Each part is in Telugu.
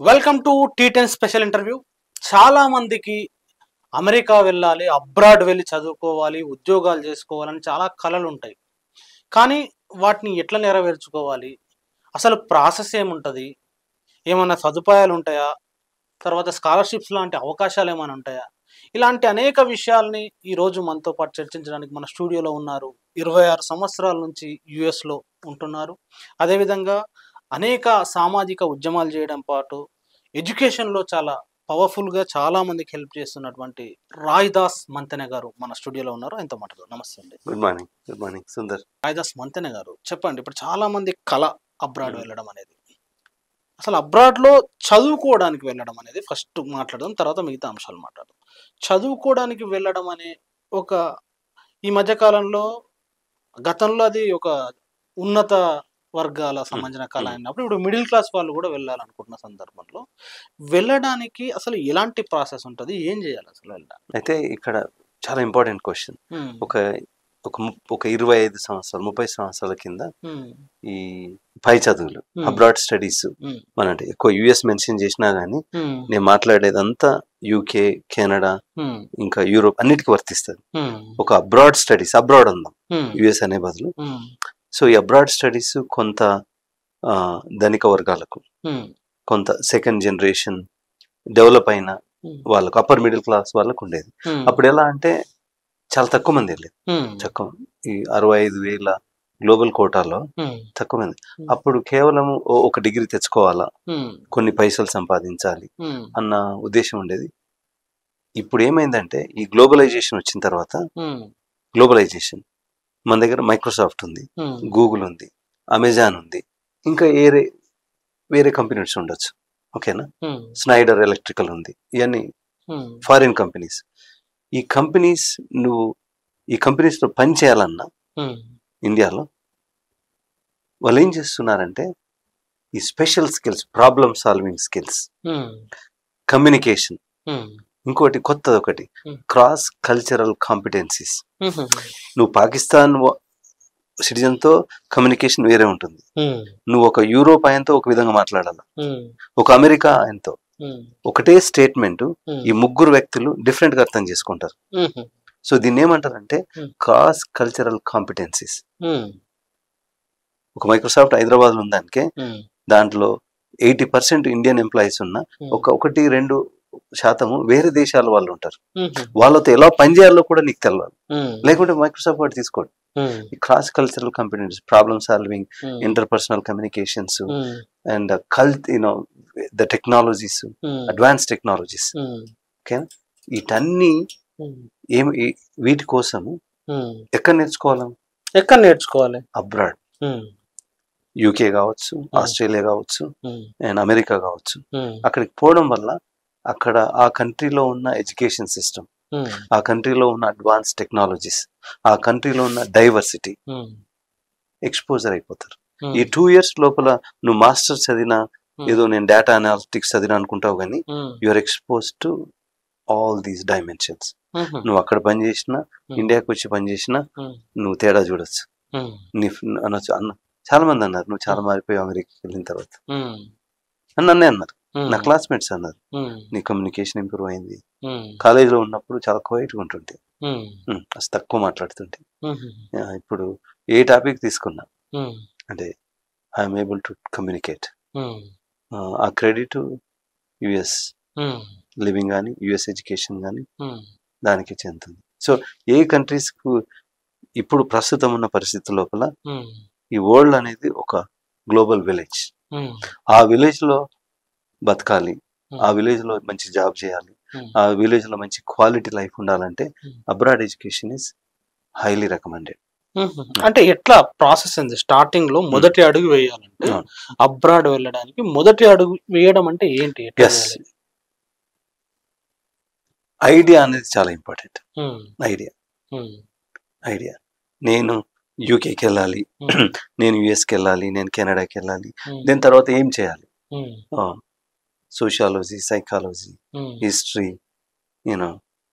వెల్కమ్ టు టీ10 స్పెషల్ ఇంటర్వ్యూ. చాలా మందికి అమెరికా వెళ్ళాలి, అబ్రాడ్ వెళ్ళి చదువుకోవాలి, ఉద్యోగాలు చేసుకోవాలని చాలా కలలు ఉంటాయి. కానీ వాటిని ఎట్లా నెరవేర్చుకోవాలి? అసలు ప్రాసెస్ ఏముంటది? ఏమన్నా సదుపాయాలు ఉంటాయా? తర్వాత స్కాలర్‌షిప్స్ లాంటి అవకాశాలు ఏమైనా ఉంటాయా? ఇలాంటి అనేక విషయాల్ని ఈరోజు మనతో పాటు చర్చించడానికి మన స్టూడియోలో ఉన్నారు. 26 సంవత్సరాల నుంచి యూఎస్‌లో ఉంటున్నారు. అదేవిధంగా అనేక సామాజిక ఉద్యమాలు చేయడం పాటు ఎడ్యుకేషన్‌లో చాలా పవర్‌ఫుల్‌గా చాలా మందికి హెల్ప్ చేస్తున్నటువంటి రాయ్‌దాస్ మంతెన గారు మన స్టూడియోలో ఉన్నారు. ఆయనతో మాట్లాడదాం. నమస్తే అండి. Good morning Sundar. రాయ్‌దాస్ మంతెన గారు, చెప్పండి, ఇప్పుడు చాలా మంది కల అబ్రాడ్ వెళ్ళడం అనేది. అసలు అబ్రాడ్‌లో చదువుకోవడానికి వెళ్ళడం అనేది ఫస్ట్ మాట్లాడదాం. తర్వాత మిగతా అంశాలు మాట్లాడదాం. చదువుకోవడానికి వెళ్ళడం అనే ఒక ఈ మధ్య కాలంలో, గతంలో అది ఒక ఉన్నత వర్గాల సంబంధించిన కళ అయినప్పుడు ఇప్పుడు మిడిల్ క్లాస్ వాళ్ళు కూడా వెళ్ళాలనుకుంటున్న సందర్భంలో వెళ్ళడానికి అసలు ఎలాంటి ప్రాసెస్ ఉంటది? ఏం చేయాలి అసలు వెళ్ళడానికి? అయితే ఇక్కడ చాలా ఇంపార్టెంట్ క్వశ్చన్. ఒక ఒక 25 సంవత్సరాలు 30 సంవత్సరాల కింద ఈ పై చదువులు అబ్రాడ్ స్టడీస్ మన అంటే ఎక్కువ యుఎస్ మెన్షన్ చేసినా గానీ నేను మాట్లాడేదంతా యూకే, కెనడా, ఇంకా యూరోప్ అన్నిటికీ వర్తిస్తుంది. ఒక అబ్రాడ్ స్టడీస్, అబ్రాడ్ ఉందాం యుఎస్ అనే బదులు. సో ఈ అబ్రాడ్ స్టడీస్ కొంత ధనిక వర్గాలకు, కొంత సెకండ్ జనరేషన్ డెవలప్ అయిన వాళ్ళకు, అప్పర్ మిడిల్ క్లాస్ వాళ్ళకు ఉండేది. అప్పుడు ఎలా అంటే చాలా తక్కువ మంది వెళ్ళేది. తక్కువ, ఈ 65,000 గ్లోబల్ కోటాలో తక్కువ మంది. అప్పుడు కేవలం ఒక డిగ్రీ తెచ్చుకోవాలా, కొన్ని పైసలు సంపాదించాలి అన్న ఉద్దేశం ఉండేది. ఇప్పుడు ఏమైందంటే ఈ గ్లోబలైజేషన్ వచ్చిన తర్వాత, గ్లోబలైజేషన్ మన దగ్గర మైక్రోసాఫ్ట్ ఉంది, గూగుల్ ఉంది, అమెజాన్ ఉంది, ఇంకా వేరే కంపెనీస్ ఉండొచ్చు, ఓకేనా, స్నైడర్ ఎలక్ట్రికల్ ఉంది, ఇవన్నీ ఫారిన్ కంపెనీస్. ఈ కంపెనీస్లో పని చేయాలన్నా ఇండియాలో వాళ్ళు ఏం చేస్తున్నారంటే ఈ special skills, problem solving skills, communication, ఇంకోటి కొత్తది ఒకటి క్రాస్ కల్చరల్ కాంపిటెన్సీస్. నువ్వు పాకిస్తాన్ సిటిజన్తో కమ్యూనికేషన్ వేరే ఉంటుంది, నువ్వు ఒక యూరోప్ ఆయనతో ఒక విధంగా మాట్లాడాలి, ఒక అమెరికా ఆయనతో ఒకటే స్టేట్మెంట్ ఈ ముగ్గురు వ్యక్తులు డిఫరెంట్ గా అర్థం చేసుకుంటారు. సో దీన్ని ఏమంటారంటే క్రాస్ కల్చరల్ కాంపిటెన్సీస్. ఒక మైక్రోసాఫ్ట్ హైదరాబాద్ లో ఉందానికే దాంట్లో 80% ఇండియన్ ఎంప్లాయీస్ ఉన్న 1-2% వేరే దేశాల వాళ్ళు ఉంటారు. వాళ్ళతో ఎలా పనిచేయాలో కూడా నీకు తెలియాలి, లేకుంటే మైక్రోసాఫ్ట్ వాడు తీసుకోడు. Cross cultural competencies, problem solving, interpersonal communications and the technologies, advance technologies, okay. వీటన్ని వీటి కోసము ఎక్కడ నేర్చుకోవాలి? అబ్రాడ్, యూకే కావచ్చు, ఆస్ట్రేలియా కావచ్చు, అండ్ అమెరికా కావచ్చు. అక్కడికి పోవడం వల్ల అక్కడ ఆ కంట్రీలో ఉన్న ఎడ్యుకేషన్ సిస్టమ్, ఆ కంట్రీలో ఉన్న అడ్వాన్స్ టెక్నాలజీస్, ఆ కంట్రీలో ఉన్న డైవర్సిటీ ఎక్స్పోజర్ అయిపోతారు. ఈ 2 years లోపల నువ్వు మాస్టర్స్ చదివినా, ఏదో నేను డేటా అనాలిటిక్స్ చదివినా అనుకుంటావు, కానీ you're expose to all these dimensions. నువ్వు అక్కడ పని చేసినా, ఇండియాకి వచ్చి పని చేసినా నువ్వు తేడా చూడొచ్చు. అనొచ్చు. చాలా మంది అన్నారు నువ్వు చాలా మారిపోయావు అమెరికాకి వెళ్ళిన తర్వాత అని నన్నే అన్నారు. నా క్లాస్మేట్స్ అన్నారు నీ కమ్యూనికేషన్ ఇంప్రూవ్ అయింది, కాలేజీలో ఉన్నప్పుడు చాలా క్వైట్గా ఉంటుంటే, అసలు తక్కువ మాట్లాడుతుంటే, ఇప్పుడు ఏ టాపిక్ తీసుకున్నా అంటే ఐఎమ్ ఏబుల్ టు కమ్యూనికేట్. ఆ క్రెడిట్ యుఎస్ లివింగ్ కానీ, యుఎస్ ఎడ్యుకేషన్ కానీ దానికి చెందుతుంది. సో ఏ కంట్రీస్కు ఇప్పుడు ప్రస్తుతం ఉన్న పరిస్థితి లోపల ఈ వరల్డ్ అనేది ఒక గ్లోబల్ విలేజ్. ఆ విలేజ్ లో బతకాలి, ఆ విలేజ్ లో మంచి జాబ్ చేయాలి, ఆ విలేజ్ లో మంచి క్వాలిటీ లైఫ్ ఉండాలంటే abroad education is highly recommended. అంటే ఎట్లా ప్రాసెస్ ఉంది? స్టార్టింగ్ లో మొదటి అడుగు వేయాలంటే అబ్రాడ్ వెళ్ళడానికి మొదటి అడుగు వేయడం అంటే ఏంటి? ఐడియా అనేది చాలా ఇంపార్టెంట్. ఐడియా నేను యూకేకి వెళ్ళాలి, నేను యుఎస్కి వెళ్ళాలి, నేను కెనడాకి వెళ్ళాలి, దీని తర్వాత ఏం చేయాలి? Sociology, psychology, history,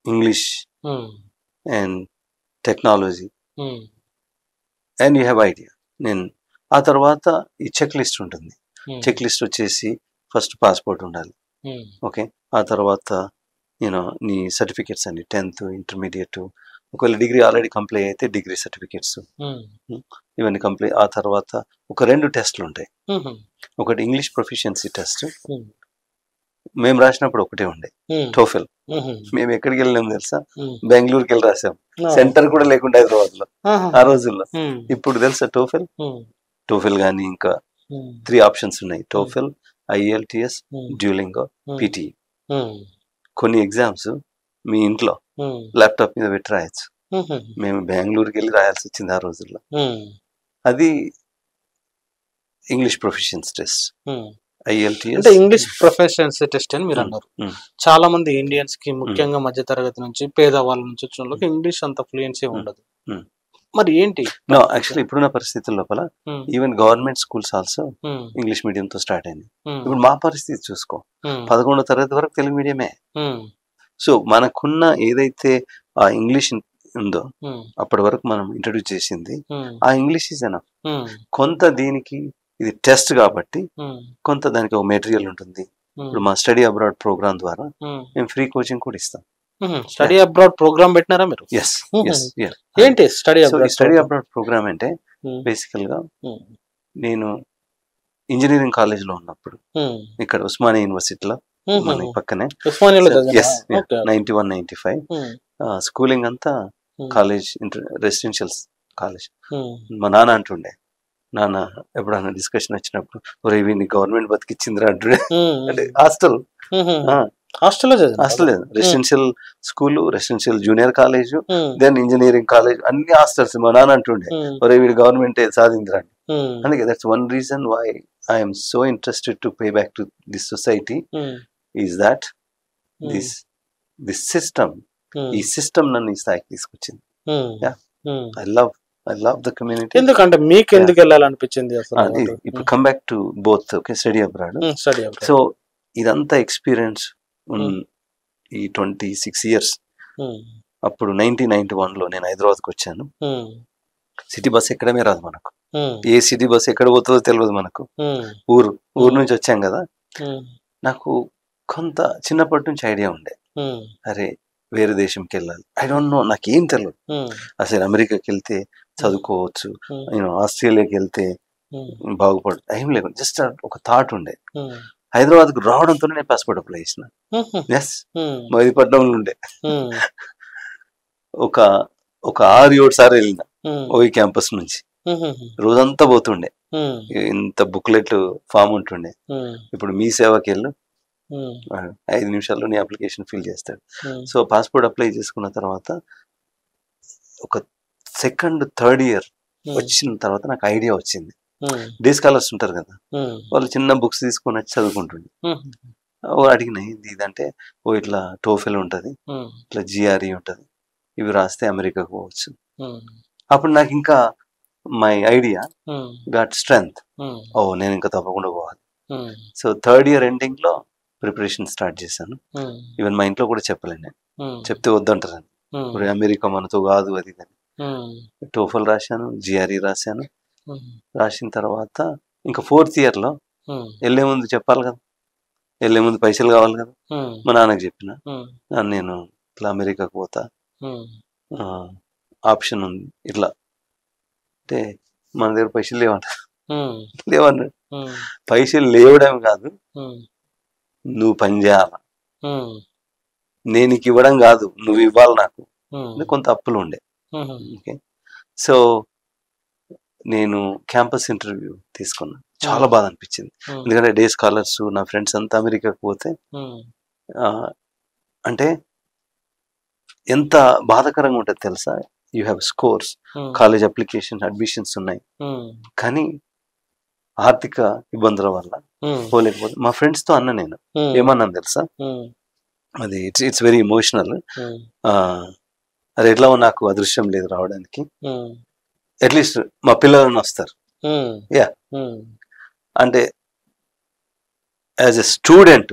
English and technology, and you have idea. నేను ఆ తర్వాత ఈ చెక్ లిస్ట్ ఉంటుంది. చెక్ లిస్ట్ వచ్చేసి ఫస్ట్ పాస్పోర్ట్ ఉండాలి. ఓకే, ఆ తర్వాత నీ సర్టిఫికేట్స్ అన్ని 10th ఇంటర్మీడియట్, ఒకవేళ డిగ్రీ ఆల్రెడీ కంప్లీట్ అయితే డిగ్రీ సర్టిఫికేట్స్ ఇవన్నీ కంప్లీట్. ఆ తర్వాత ఒక 2 టెస్ట్లు ఉంటాయి. ఒకటి ఇంగ్లీష్ ప్రొఫిషియన్సీ టెస్ట్, మేము రాసినప్పుడు ఒకటే ఉండే టోఫెల్. మేము ఎక్కడికి వెళ్ళినాం తెలుసా? బెంగళూరుకి వెళ్ళి రాసాం, సెంటర్ కూడా లేకుండా హైదరాబాద్ లో ఆ రోజుల్లో. ఇప్పుడు తెలుసా టోఫెల్ కానీ ఇంకా 3 ఆప్షన్స్ ఉన్నాయి: టోఫెల్, IELTS, డ్యూలింగో, PTE. కొన్ని ఎగ్జామ్స్ మీ ఇంట్లో ల్యాప్టాప్ మీద పెట్టి రాయొచ్చు. మేము బెంగళూరుకి వెళ్ళి రాయాల్సి వచ్చింది ఆ రోజుల్లో. అది ఇంగ్లీష్ ప్రొఫిషియన్సీ టెస్ట్. IELTS అంటే ఇంగ్లీష్ ప్రొఫిషియన్సీ టెస్ట్ అని మీరు అన్నారు. చాలా మంది ఇండియన్స్ కి, ముఖ్యంగా మధ్య తరగతి నుంచి పేదవాళ్ళ నుంచి వచ్చిన వాళ్ళకి ఇంగ్లీష్ అంత ఫ్లూయెన్సీ ఉండదు. మరి ఏంటి? యాక్చువల్లీ ఇప్పుడున్న పరిస్థితుల లోపల even government schools also English medium తో స్టార్ట్ అయింది. ఇప్పుడు మా పరిస్థితి చూసుకో, 11వ తరగతి వరకు తెలుగు మీడియమే. సో మనకున్న ఏదైతే ఆ ఇంగ్లీష్ ఉందో అప్పటి వరకు మనం ఇంట్రడ్యూస్ చేసింది ఆ ఇంగ్లీష్ ఈజ్ ఎనఫ్. కొంత దీనికి ఇది టెస్ట్ కాబట్టి కొంత దానికి ఒక మెటీరియల్ ఉంటుంది. ఇప్పుడు మా స్టడీ అబ్రాడ్ ప్రోగ్రామ్ ద్వారా మేము ఫ్రీ కోచింగ్ కూడా ఇస్తాం. స్టడీ అబ్రాడ్ ప్రోగ్రామ్ పెట్టినారా మీరు? ఏంటి స్టడీ అబ్రాడ్ ప్రోగ్రామ్ అంటే బేసికల్ గా నేను ఇంజనీరింగ్ కాలేజ్ లో ఉన్నప్పుడు ఇక్కడ ఉస్మానియా యూనివర్సిటీలో మన పక్కనే 91-95 స్కూలింగ్ అంతా కాలేజ్ రెసిడెన్షియల్ కాలేజ్. మా నాన్న అంటుండే, నాన్న ఎప్పుడన్నా డిస్కషన్ వచ్చినప్పుడు ఒరే వీడిని గవర్నమెంట్ బతికిచ్చిందిరా అంటుండే. అంటే hostel residential school, residential junior college, then engineering college, అన్ని హాస్టల్స్. మా నాన్న అంటుండే ఒరే వీడి గవర్నమెంట్ సాధించరా. అందుకే that's one reason why I'm so interested to pay back to this society is that this system, ఈ సిస్టమ్ నన్ను ఈ స్థాయికి తీసుకొచ్చింది. I love the community. ఎందుకంటే మీకు ఎందుకు వెళ్ళాలనిపించింది అసలు? ఇప్పుడు come back to both. Okay, study abroad. So ఇదంతా ఎక్స్పీరియన్స్ ఈ 26 years. అప్పుడు 1991లో నేను హైదరాబాద్కి వచ్చాను. సిటీ బస్ ఎక్కడమే రాదు మనకు. ఏ సిటీ బస్ ఎక్కడ పోతుందో తెలియదు మనకు. ఊరు నుంచి వచ్చాం కదా. నాకు కొంత చిన్నప్పటి నుంచి ఐడియా ఉండే, అరే వేరే దేశంకి వెళ్ళాలి. ఐ డోంట్ నో, నాకేం తెలియదు అసలు. అమెరికాకి వెళ్తే చదువుకోవచ్చు, ఆస్ట్రేలియాకి వెళ్తే బాగుపడదు, ఏం లేకుండా జస్ట్ ఒక థాట్ ఉండే. హైదరాబాద్కు రావడంతో నేను పాస్పోర్ట్ అప్లై చేసిన. ఎస్, మహిళపట్నంలో ఉండే. ఒక 6-7 సార్లు వెళ్ళిన ఓయి క్యాంపస్ నుంచి. రోజంతా పోతుండే, ఇంత బుక్లెట్ ఫామ్ ఉంటుండే. ఇప్పుడు మీ సేవకి వెళ్ళు, 5 నిమిషాల్లో నీ అప్లికేషన్ ఫిల్ చేస్తాడు. సో పాస్పోర్ట్ అప్లై చేసుకున్న తర్వాత ఒక 2nd, 3rd year వచ్చిన తర్వాత నాకు ఐడియా వచ్చింది. డే స్కాలర్స్ ఉంటారు కదా, వాళ్ళు చిన్న బుక్స్ తీసుకొని వచ్చి చదువుకుంటుండే. అడిగిన ఇదంటే ఇట్లా టోఫెల్ ఉంటది, ఇట్లా GRE ఉంటది, ఇవి రాస్తే అమెరికాకు పోవచ్చు. అప్పుడు నాకు ఇంకా మై ఐడియా గాట్ స్ట్రెంగ్త్. నేను ఇంకా తప్పకుండా పోవాలి. సో 3rd year ఎండింగ్ లో ప్రిపరేషన్ స్టార్ట్ చేశాను. ఈవెన్ మా ఇంట్లో కూడా చెప్పలేను, నేను చెప్తే వద్దంటారని. అమెరికా మనతో కాదు అది కానీ. టోఫెల్ రాశాను, GRE రాశాను. రాసిన తర్వాత ఇంకా 4th year లో వెళ్ళే ముందు చెప్పాలి కదా, వెళ్ళే ముందు పైసలు కావాలి కదా. మా నాన్నకి చెప్పిన, నేను ఇట్లా అమెరికాకు పోతా, ఆప్షన్ ఉంది ఇట్లా అంటే. మన దగ్గర పైసలు లేవన్నాడు. పైసలు లేవడం కాదు, నువ్వు పని చేయాల, నేను నీకు ఇవ్వడం కాదు, నువ్వు ఇవ్వాలి నాకు. కొంత అప్పులు ఉండే. ఓకే, సో నేను క్యాంపస్ ఇంటర్వ్యూ తీసుకున్నా. చాలా బాధ అనిపించింది, ఎందుకంటే డే స్కాలర్స్ నా ఫ్రెండ్స్ అంతా అమెరికాకు పోతే అంటే ఎంత బాధాకరంగా ఉంటుంది తెలుసా. You have scores, college application, admissions ఉన్నాయి, కానీ ఆర్థిక ఇబ్బందుల వల్ల పోలేకపోతే. మా ఫ్రెండ్స్ తో అన్న నేను ఏమన్నాను తెలుసా, అది ఇట్స్ వెరీ ఎమోషనల్. అది ఎట్లా నాకు అదృశ్యం లేదు రావడానికి, అట్లీస్ట్ మా పిల్లలను వస్తారు. యా, అంటే యాజ్ ఎ స్టూడెంట్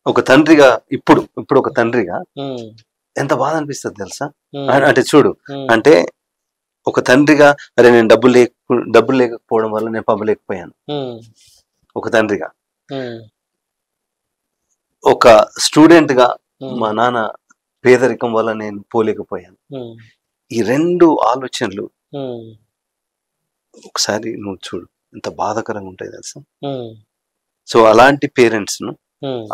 ఒక తండ్రిగా, ఇప్పుడు ఒక తండ్రిగా ఎంత బాధ అనిపిస్తుంది తెలుసా. అంటే చూడు, అంటే ఒక తండ్రిగా అరే నేను డబ్బులు లేకపోవడం వల్ల నేను పంపలేకపోయాను, ఒక తండ్రిగా. ఒక స్టూడెంట్ గా మా నాన్న పేదరికం వల్ల నేను పోలేకపోయాను. ఈ రెండు ఆలోచనలు ఒకసారి నువ్వు చూడు ఎంత బాధాకరంగా ఉంటాయి తెలుసా. సో అలాంటి పేరెంట్స్ ను,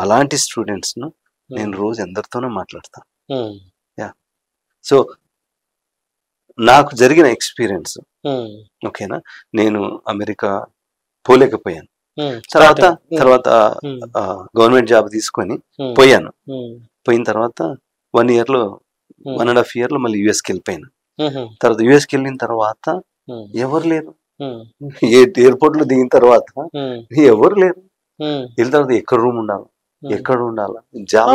అలాంటి స్టూడెంట్స్ ను నేను రోజు ఎందరితోనో మాట్లాడతాను. యా, సో నాకు జరిగిన ఎక్స్పీరియన్స్, ఓకేనా, నేను అమెరికా పోలేకపోయాను. తర్వాత గవర్నమెంట్ జాబ్ తీసుకొని పోయాను. పోయిన తర్వాత 1 year లో 1.5 year లో మళ్ళీ యుఎస్కి వెళ్ళిపోయాను. తర్వాత యుఎస్కి వెళ్ళిన తర్వాత ఎవరు లేరు. ఎయిర్పోర్ట్ లో దిగిన తర్వాత ఎవరు లేరు. వెళ్ళిన తర్వాత ఎక్కడ రూమ్ ఉండాలి, ఎక్కడ ఉండాలా, జాబ్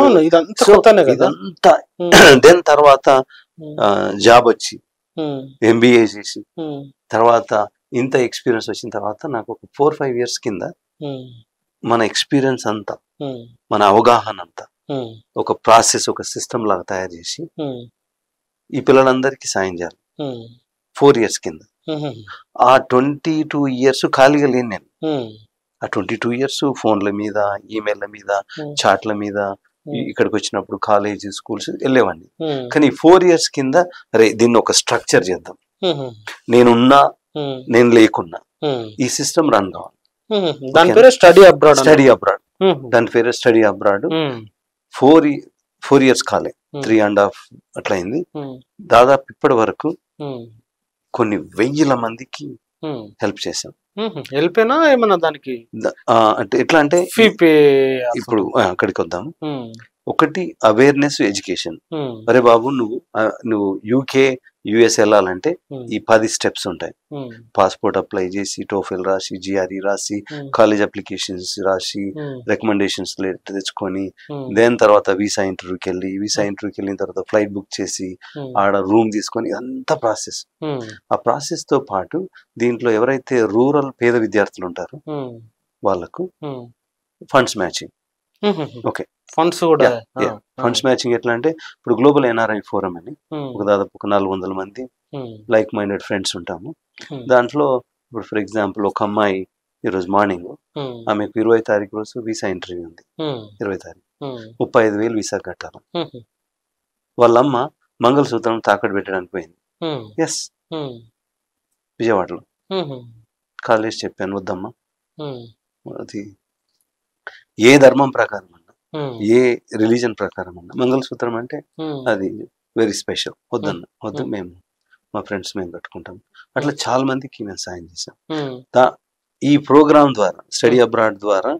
ఇదంతా. దెన్ తర్వాత జాబ్ వచ్చి ఎంబీఏ చేసి తర్వాత ఇంత ఎక్స్పీరియన్స్ వచ్చిన తర్వాత నాకు ఒక 4-5 years కింద మన ఎక్స్పీరియన్స్ అంతా, మన అవగాహన అంతా ఒక ప్రాసెస్, ఒక సిస్టమ్ లాగా తయారు చేసి ఈ పిల్లలందరికీ సాయం చేయాలి. 4 years కింద. ఆ 22 years ఖాళీగా లేను నేను. ఆ 22 years ఫోన్ల మీద, ఈమెయిల్ల మీద, చాట్ల మీద, ఇక్కడికి వచ్చినప్పుడు కాలేజ్, స్కూల్స్ వెళ్ళేవాడిని. కానీ 4 years కింద అరే దీన్ని ఒక స్ట్రక్చర్ చేద్దాం, నేనున్నా నేను లేకున్నా ఈ సిస్టమ్ రన్ కావాలి. దాని పేరు స్టడీ అబ్రాడ్. దాని పేరు స్టడీ అబ్రాడ్. 4 years కాలే, 3.5 అట్లా అయింది. దాదాపు ఇప్పటి వరకు కొన్ని 1000 మందికి హెల్ప్ చేశాం. హెల్ప్ అయినా ఏమన్నా దానికి అంటే ఎట్లా అంటే ఇప్పుడు అక్కడికి వద్దాము. ఒకటి అవేర్నెస్, ఎడ్యుకేషన్. అరే బాబు నువ్వు యూకే, యుఎస్ వెళ్ళాలంటే ఈ 10 steps ఉంటాయి. పాస్పోర్ట్ అప్లై చేసి, టోఫెల్ రాసి, జిఆర్ఈ రాసి, కాలేజ్ అప్లికేషన్స్ రాసి, రికమెండేషన్స్ లెటర్ తెచ్చుకొని, దెన్ తర్వాత వీసా ఇంటర్వ్యూకి వెళ్ళిన తర్వాత ఫ్లైట్ బుక్ చేసి ఆడ రూమ్ తీసుకొని, ఇదంతా ప్రాసెస్. ఆ ప్రాసెస్ తో పాటు దీంట్లో ఎవరైతే రూరల్ పేద విద్యార్థులు ఉంటారో వాళ్ళకు ఫండ్స్ మ్యాచింగ్. ఓకే, ఫండ్స్ కూడా ఫండ్స్ మ్యాచింగ్ ఎట్లా అంటే ఇప్పుడు గ్లోబల్ ఎన్ఆర్ఐ ఫోరం అని ఒక దాదాపు ఒక 400 మంది లైక్ మైండెడ్ ఫ్రెండ్స్ ఉంటాము. దాంట్లో ఇప్పుడు ఫర్ ఎగ్జాంపుల్ ఒక అమ్మాయి ఈరోజు మార్నింగ్ ఆమెకు 20వ తారీఖు రోజు వీసా ఇంటర్వ్యూ ఉంది. 20వ తారీఖు 35,000 వీసా కట్టాలి. వాళ్ళమ్మ మంగళసూత్రం తాకట్టు పెట్టడానికి పోయింది. ఎస్, విజయవాడలో. కాలేజ్ చెప్పాను వద్దమ్మా, అది ఏ ధర్మం ప్రకారం అన్నా, ఏ రిలీజన్ ప్రకారం అన్నా మంగళసూత్రం అంటే అది వెరీ స్పెషల్, వద్దు, మేము మా ఫ్రెండ్స్ మేము కట్టుకుంటాం. అట్లా చాలా మందికి మేము సాయం చేసాం. ఈ ప్రోగ్రామ్ ద్వారా, స్టడీ అబ్రాడ్ ద్వారా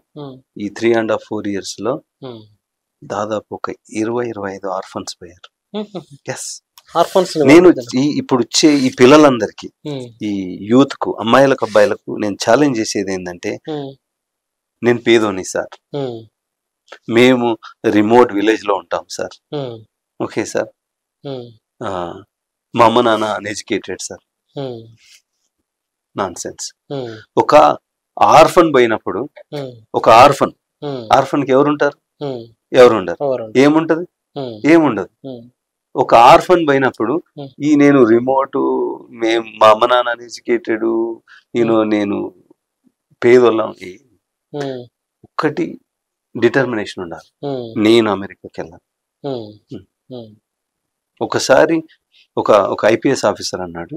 ఈ 3.5-4 years లో దాదాపు ఒక 20-25 ఆర్ఫన్స్ పోయారు. ఎస్, నేను ఇప్పుడు వచ్చే ఈ పిల్లలందరికీ, ఈ యూత్ కు, అమ్మాయిలకు అబ్బాయిలకు నేను ఛాలెంజ్ చేసేది ఏంటంటే, నేను పేదోని సార్, మేము రిమోట్ విలేజ్ లో ఉంటాం సార్, ఓకే సార్, మా అమ్మ నాన్న అన్ఎడ్యుకేటెడ్ సార్, నాన్ సెన్స్. ఒక ఆర్ఫన్ పోయినప్పుడు, ఒక ఆర్ఫన్ కి ఎవరుంటారు? ఏముంటది? ఏముండదు. ఒక ఆర్ఫన్ పోయినప్పుడు నేను రిమోట్, మా అమ్మ నాన్న అన్ఎడ్యుకేటెడ్, నేను పేదోళ్ళం, ఒక్కటి డిటర్మినేషన్ ఉండాలి, నేను అమెరికాకి వెళ్ళాలి. ఒకసారి ఒక ఐపీఎస్ ఆఫీసర్ అన్నాడు,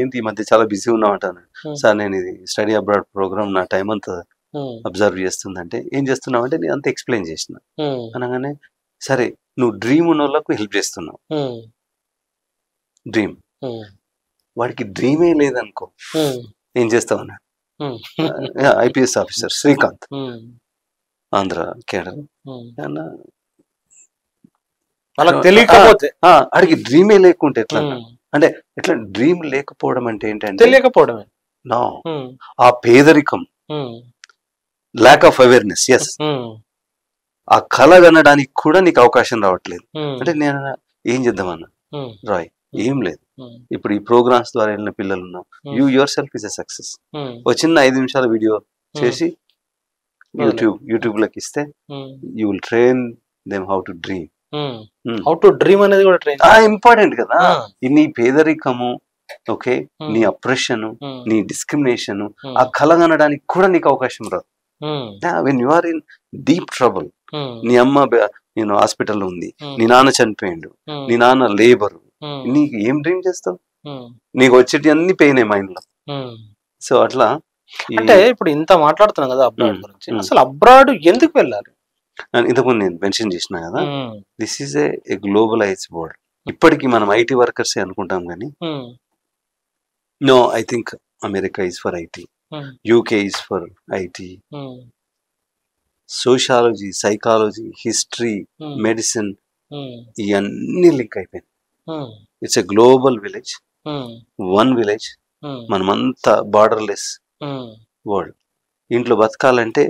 ఏంటి ఈ మధ్య చాలా బిజీ ఉన్నావు అంటాను. సార్ నేను ఇది స్టడీ అబ్రాడ్ ప్రోగ్రామ్ నా టైం అంతా అబ్జర్వ్ చేస్తుందంటే, ఏం చేస్తున్నావు అంటే నేను అంతా ఎక్స్ప్లెయిన్ చేసిన. అనగానే సరే నువ్వు డ్రీమ్ ఉన్న వాళ్ళకు హెల్ప్ చేస్తున్నావు, డ్రీమ్, వాడికి డ్రీమే లేదనుకో ఏం చేస్తావు అన్నాడు. IPS officer Srikanth, Andhra cadre. ఆడికి డ్రీమే లేకుంటే ఎట్లా అంటే, ఎట్లా డ్రీమ్ లేకపోవడం అంటే ఏంటంటే తెలియకపోవడమే. ఆ పేదరికం, ల్యాక్ ఆఫ్ అవేర్నెస్. ఎస్, ఆ కళ కనడానికి కూడా నీకు అవకాశం రావట్లేదు. అంటే నేను ఏం చేద్దామన్నా, రాయ్ ఏం లేదు. ఇప్పుడు ఈ ప్రోగ్రామ్స్ ద్వారా వెళ్ళిన పిల్లలు ఉన్నాం, you yourself is a success. ఒక చిన్న 5 నిమిషాల వీడియో చేసి యూట్యూబ్ లోకి ఇస్తే you will train them how to dream. How to dream అనేది కూడా ట్రైన్ ఇంపార్టెంట్ కదా. నీ పేదరికము, ఓకే, నీ అప్రెషన్, నీ డిస్క్రిమినేషన్, ఆ కళ అనడానికి కూడా నీకు అవకాశం రాదు. When you are in deep trouble, నీ అమ్మ నేను హాస్పిటల్లో ఉంది, నీ నాన్న చనిపోయిండు, నీ నాన్న లేబర్, నీకు ఏం డ్రీమ్ చేస్తావు? నీకు వచ్చేటి అన్ని పెయిన్ మైండ్ లో. సో అట్లా అంటే ఇప్పుడు ఇంత మాట్లాడుతున్నాం కదా అబ్రాడ్ గురించి, అసలు అబ్రాడ్ ఎందుకు వెళ్ళాలి? ఇంతకుముందు నేను మెన్షన్ చేసిన కదా, this is a globalize world. ఇప్పటికి మనం ఐటీ వర్కర్స్ అనుకుంటాం కానీ no, I think America is for IT, UK is for IT, sociology, psychology, history, medicine, ఇవన్నీ లింక్ అయిపోయింది. It's a global village, one village. మనమంతా బార్డర్లెస్ వరల్డ్. ఇంట్లో బతకాలంటే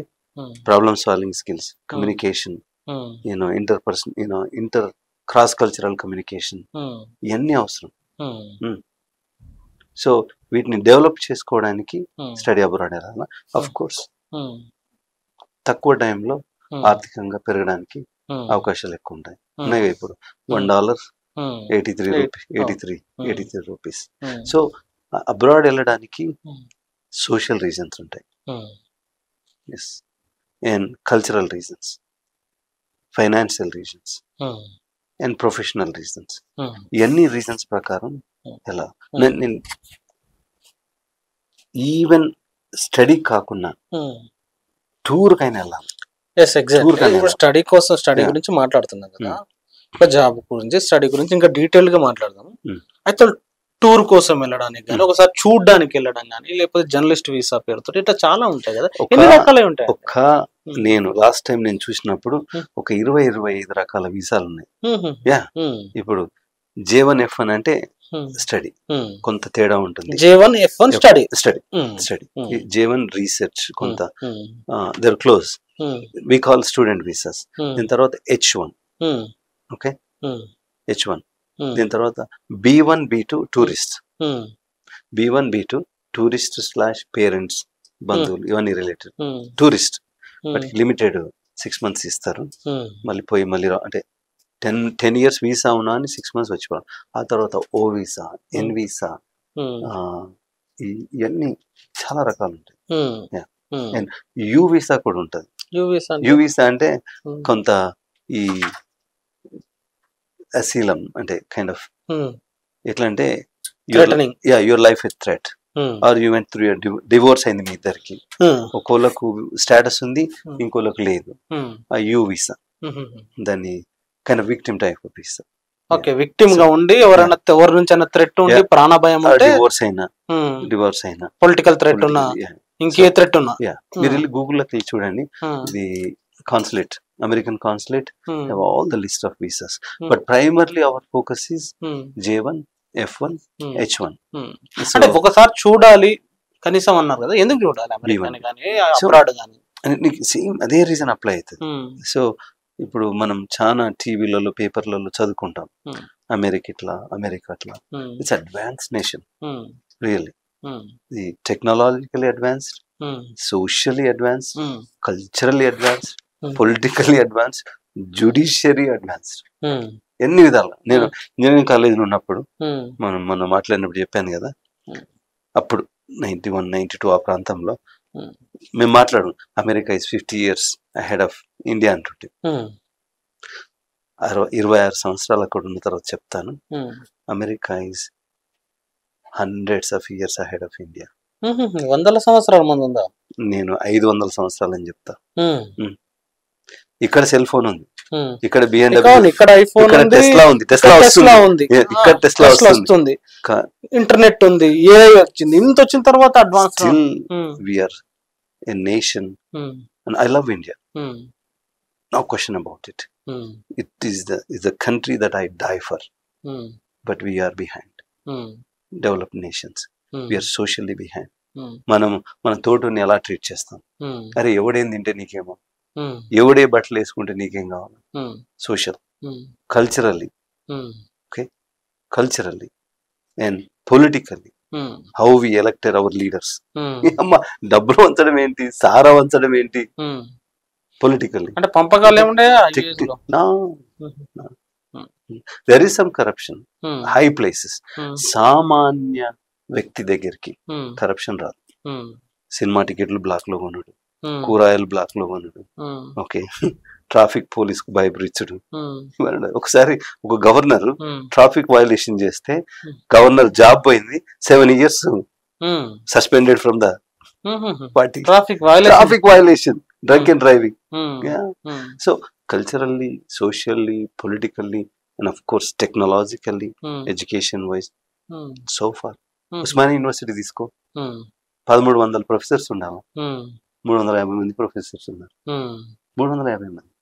problem solving skills, communication, inter cross cultural communication, ఇవన్నీ అవసరం. సో వీటిని డెవలప్ చేసుకోవడానికి స్టడీ అబ్రాడ్ వెళ్ళాలి. ఆఫ్ కోర్స్ తక్కువ టైంలో ఆర్థికంగా పెరగడానికి అవకాశాలు ఎక్కువ ఉంటాయి. ఉన్నాయి ఇప్పుడు $1 83 రూపీస్. సో అబ్రాడ్ వెళ్ళడానికి సోషల్ రీజన్స్ ఉంటాయి, yes, and cultural reasons, financial reasons, and professional reasons. ఇవన్నీ రీజన్స్ ప్రకారం ఎలా నేను ఈవెన్ స్టడీ కాకుండా టూర్ కైనా వెళ్ళాలి. స్టడీ కోసం, స్టడీ గురించి మాట్లాడుతున్నాం కదా, జాబ్ గురించి, స్టడీ గురించి ఇంకా డీటెయిల్ గా మాట్లాడదాం. అయితే టూర్ కోసం వెళ్ళడానికి కానీ, ఒకసారి చూడడానికి వెళ్ళడం కానీ, లేకపోతే జర్నలిస్ట్ వీసా పేరుతో ఇట్లా చాలా ఉంటాయి కదా, ఎన్ని రకాలే ఉంటాయి? నేను లాస్ట్ టైం నేను చూసినప్పుడు ఒక 20-25 రకాల వీసాలు ఉన్నాయి. యా, ఇప్పుడు J1F1 అంటే స్టడీ, కొంత తేడా ఉంటుంది. J1F1 స్టడీ, J1 రీసెర్చ్, కొంత there close, we call student visas. దీని తర్వాత H1, ఓకే, H1. దీని తర్వాత B1, B2 tourist, B1, B2 tourist / parents, బంధువులు, ఇవన్నీ related tourist. But limited 6 months ఇస్తారు, మళ్ళీ పోయి మళ్ళీ అంటే 10 years వీసా ఉన్నా అని 6 months వచ్చిపోవాలి. ఆ తర్వాత O వీసా, N వీసా, ఇవన్నీ చాలా రకాలు ఉంటాయి. అండ్ U వీసా కూడా ఉంటుంది. U వీసా అంటే కొంత ఈ అసీలం అంటే కైండ్ ఆఫ్ ఎట్లా అంటే your life is threat, or you went through divorce అయింది మీ ఇద్దరికి, ఒకళ్ళకు స్టేటస్ ఉంది, ఇంకోళ్ళకు లేదు. ఆ యూ వీసా, దాన్ని kind of victim type of visa. Okay, victim గా ఉండి ఎవరైనా ఎవరి నుంచి అయినా థ్రెట్ ఉండి, ప్రాణ భయం ఉంటే, డివోర్స్ అయినా, పొలిటికల్ థ్రెట్ ఉన్నా, ఇంకే థ్రెట్ ఉన్నా, మీరు వెళ్ళి గూగుల్లోకి వెళ్ళి చూడండి. The consulate, American consulate have all the list of visas, but primarily our focus is J1, F1, H1. అంటే ఒకసారి చూడాలి కనీసం అన్నారు కదా, ఎందుకు చూడాలి? అమెరికా కానీ అబ్రాడ్ కానీ సేమ్ అదే రీజన్ అప్లై అవుతుంది. సో ఇప్పుడు మనం చాలా టీవీలలో, పేపర్లలో చదువుకుంటాం, అమెరికా అట్లా. It's advance nation, really. The technologically advanced, socially advanced, culturally advanced, politically advanced, judiciary advanced, ఎన్ని విధాలు. నేను ఇంజనీరింగ్ కాలేజీలో ఉన్నప్పుడు మనం మాట్లాడినప్పుడు చెప్పాను కదా, అప్పుడు 91, 92 ఆ ప్రాంతంలో మేము మాట్లాడు, America is 50 years ahead of India అంటుంటే, 26 సంవత్సరాలు అక్కడ ఉన్న తర్వాత చెప్తాను, America is hundreds of years ahead of India. 100 సంవత్సరాల ముందు ఉందా? నేను 500 సంవత్సరాలు అని చెప్తా. ఇక్కడ సెల్ ఫోన్ ఉంది, ఇక్కడ BMW, ఇక్కడ ఐఫోన్ ఉంది, టెస్లా ఉంది, టెస్లా ఉంది, ఇక్కడ టెస్లా వస్తుంది, ఇంటర్నెట్ ఉంది, AI వచ్చింది. ఇంత వచ్చిన తర్వాత advance. Still we are a nation and I love India, no question about it. It is the country that I die for, but we are behind developed nations. We are socially behind. మన తోటని ఎలా ట్రీట్ చేస్తాం? అరే ఎవడేం తింటే నీకేమో, ఎవడే బట్టలు వేసుకుంటే నీకేం కావాలి? Social, culturally, okay, culturally and politically, how we elected our leaders. అమ్మ డబ్బులు వంచడం ఏంటి, సారా వంచడం ఏంటి? పొలిటికల్లీ అంటే పంపకాలు ఏముండే, there is some corruption high places. సామాన్య వ్యక్తి దగ్గరికి కరప్షన్ రాదు. సినిమా టికెట్లు బ్లాక్ లో కొనడు, కూరగాయలు బ్లాక్ లో కొనడు, ఓకే, ట్రాఫిక్ పోలీస్ కు భయపరిచుడు. ఒకసారి ఒక గవర్నర్ ట్రాఫిక్ వైలేషన్ చేస్తే గవర్నర్ జాబ్ పోయింది, 7 years suspended from the party. Traffic violation, drunk and driving. So culturally, socially, politically and of course technologically, education wise so far. Osmania university తీసుకో, 1300 ప్రొఫెసర్స్ ఉన్నాము, 350 మంది ప్రొఫెసర్స్ ఉన్నారు. 350 మంది.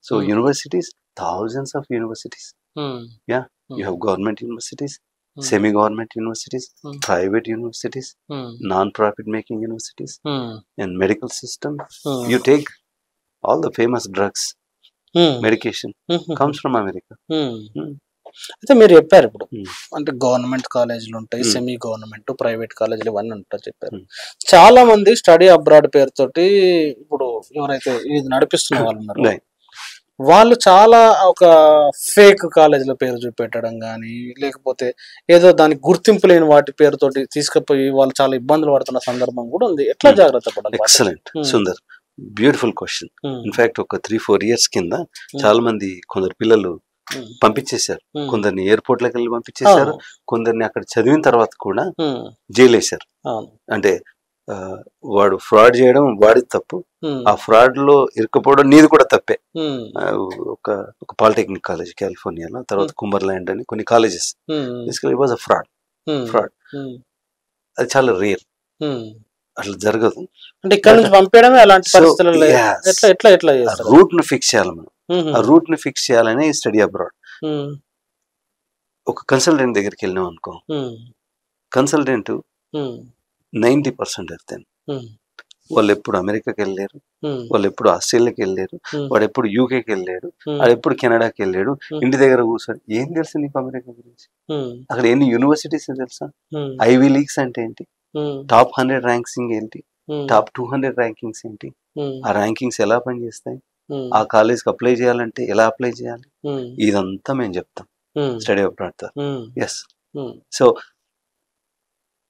So universities, thousands of universities. Yeah, you have government universities, semi-government universities, private universities, non-profit making universities, and medical system. You take all the famous drugs, medication comes from America. అయితే మీరు చెప్పారు ఇప్పుడు అంటే గవర్నమెంట్ కాలేజీలు ఉంటాయి, సెమీ గవర్నమెంట్, ప్రైవేట్ కాలేజీలు ఇవన్నీ ఉంటాయి చెప్పారు. చాలా మంది స్టడీ అబ్రాడ్ పేరుతోటి ఇప్పుడు ఎవరైతే ఇది నడిపిస్తున్న వాళ్ళు ఉన్నారు, వాళ్ళు చాలా ఒక ఫేక్ కాలేజీల పేరు చూపెట్టడం కానీ, లేకపోతే ఏదో దానికి గుర్తింపు లేని వాటి పేరుతోటి తీసుకుపోయి వాళ్ళు చాలా ఇబ్బందులు పడుతున్న సందర్భం కూడా ఉంది. ఎట్లా జాగ్రత్త పడాలి? Excellent Sundar, beautiful question. In fact ఒక 3-4 years కింద చాలా మంది కొందరు పిల్లలు పంపించేశారు, కొందరిని ఎయిర్పోర్ట్ లకి వెళ్ళి పంపించేశారు, కొందరిని అక్కడ చదివిన తర్వాత కూడా జైలు వేశారు. అంటే వాడు ఫ్రాడ్ చేయడం వాడి తప్పు, ఆ ఫ్రాడ్ లో ఇరుక్కుపోవడం నీది కూడా తప్పే. ఒక పాలిటెక్నిక్ కాలేజ్ కాలిఫోర్నియాలో, తర్వాత కుమర్లాండ్ అని కొన్ని colleges, basically it was a fraud. అది చాలా రేర్, అట్లా జరగదు. అంటే ఇక్కడ నుంచి పంపించడమే అలాంటి పరిస్థితుల్లో రూట్ ను ఫిక్స్ చేయాలి మనం. ఆ రూట్ ని ఫిక్స్ చేయాలనే స్టడీ అబ్రాడ్. ఒక కన్సల్టెంట్ దగ్గరికి వెళ్ళినాం అనుకో, కన్సల్టెంట్ 90% వెళ్తాను. వాళ్ళు ఎప్పుడు అమెరికాకి వెళ్ళారు, వాళ్ళు ఎప్పుడు ఆస్ట్రేలియాకి వెళ్ళారు, వాడు ఎప్పుడు యూకేకి వెళ్ళాడు, వాడు ఎప్పుడు కెనడాకి వెళ్ళాడు. ఇంటి దగ్గర కూర్చొని ఏం తెలుసు నీకు అమెరికా గురించి, అక్కడ ఎన్ని యూనివర్సిటీస్ తెలుసా, ఐవీ లీగ్స్ అంటే ఏంటి, టాప్ 100 ర్యాంకింగ్ ఏంటి, టాప్ 200 ర్యాంకింగ్స్ ఏంటి, ఆ ర్యాంకింగ్స్ ఎలా పనిచేస్తాయి, ఆ కాలేజ్కి అప్లై చేయాలంటే ఎలా అప్లై చేయాలి, ఇదంతా మేము చెప్తాం స్టడీ అబ్రాడ్. ఎస్, సో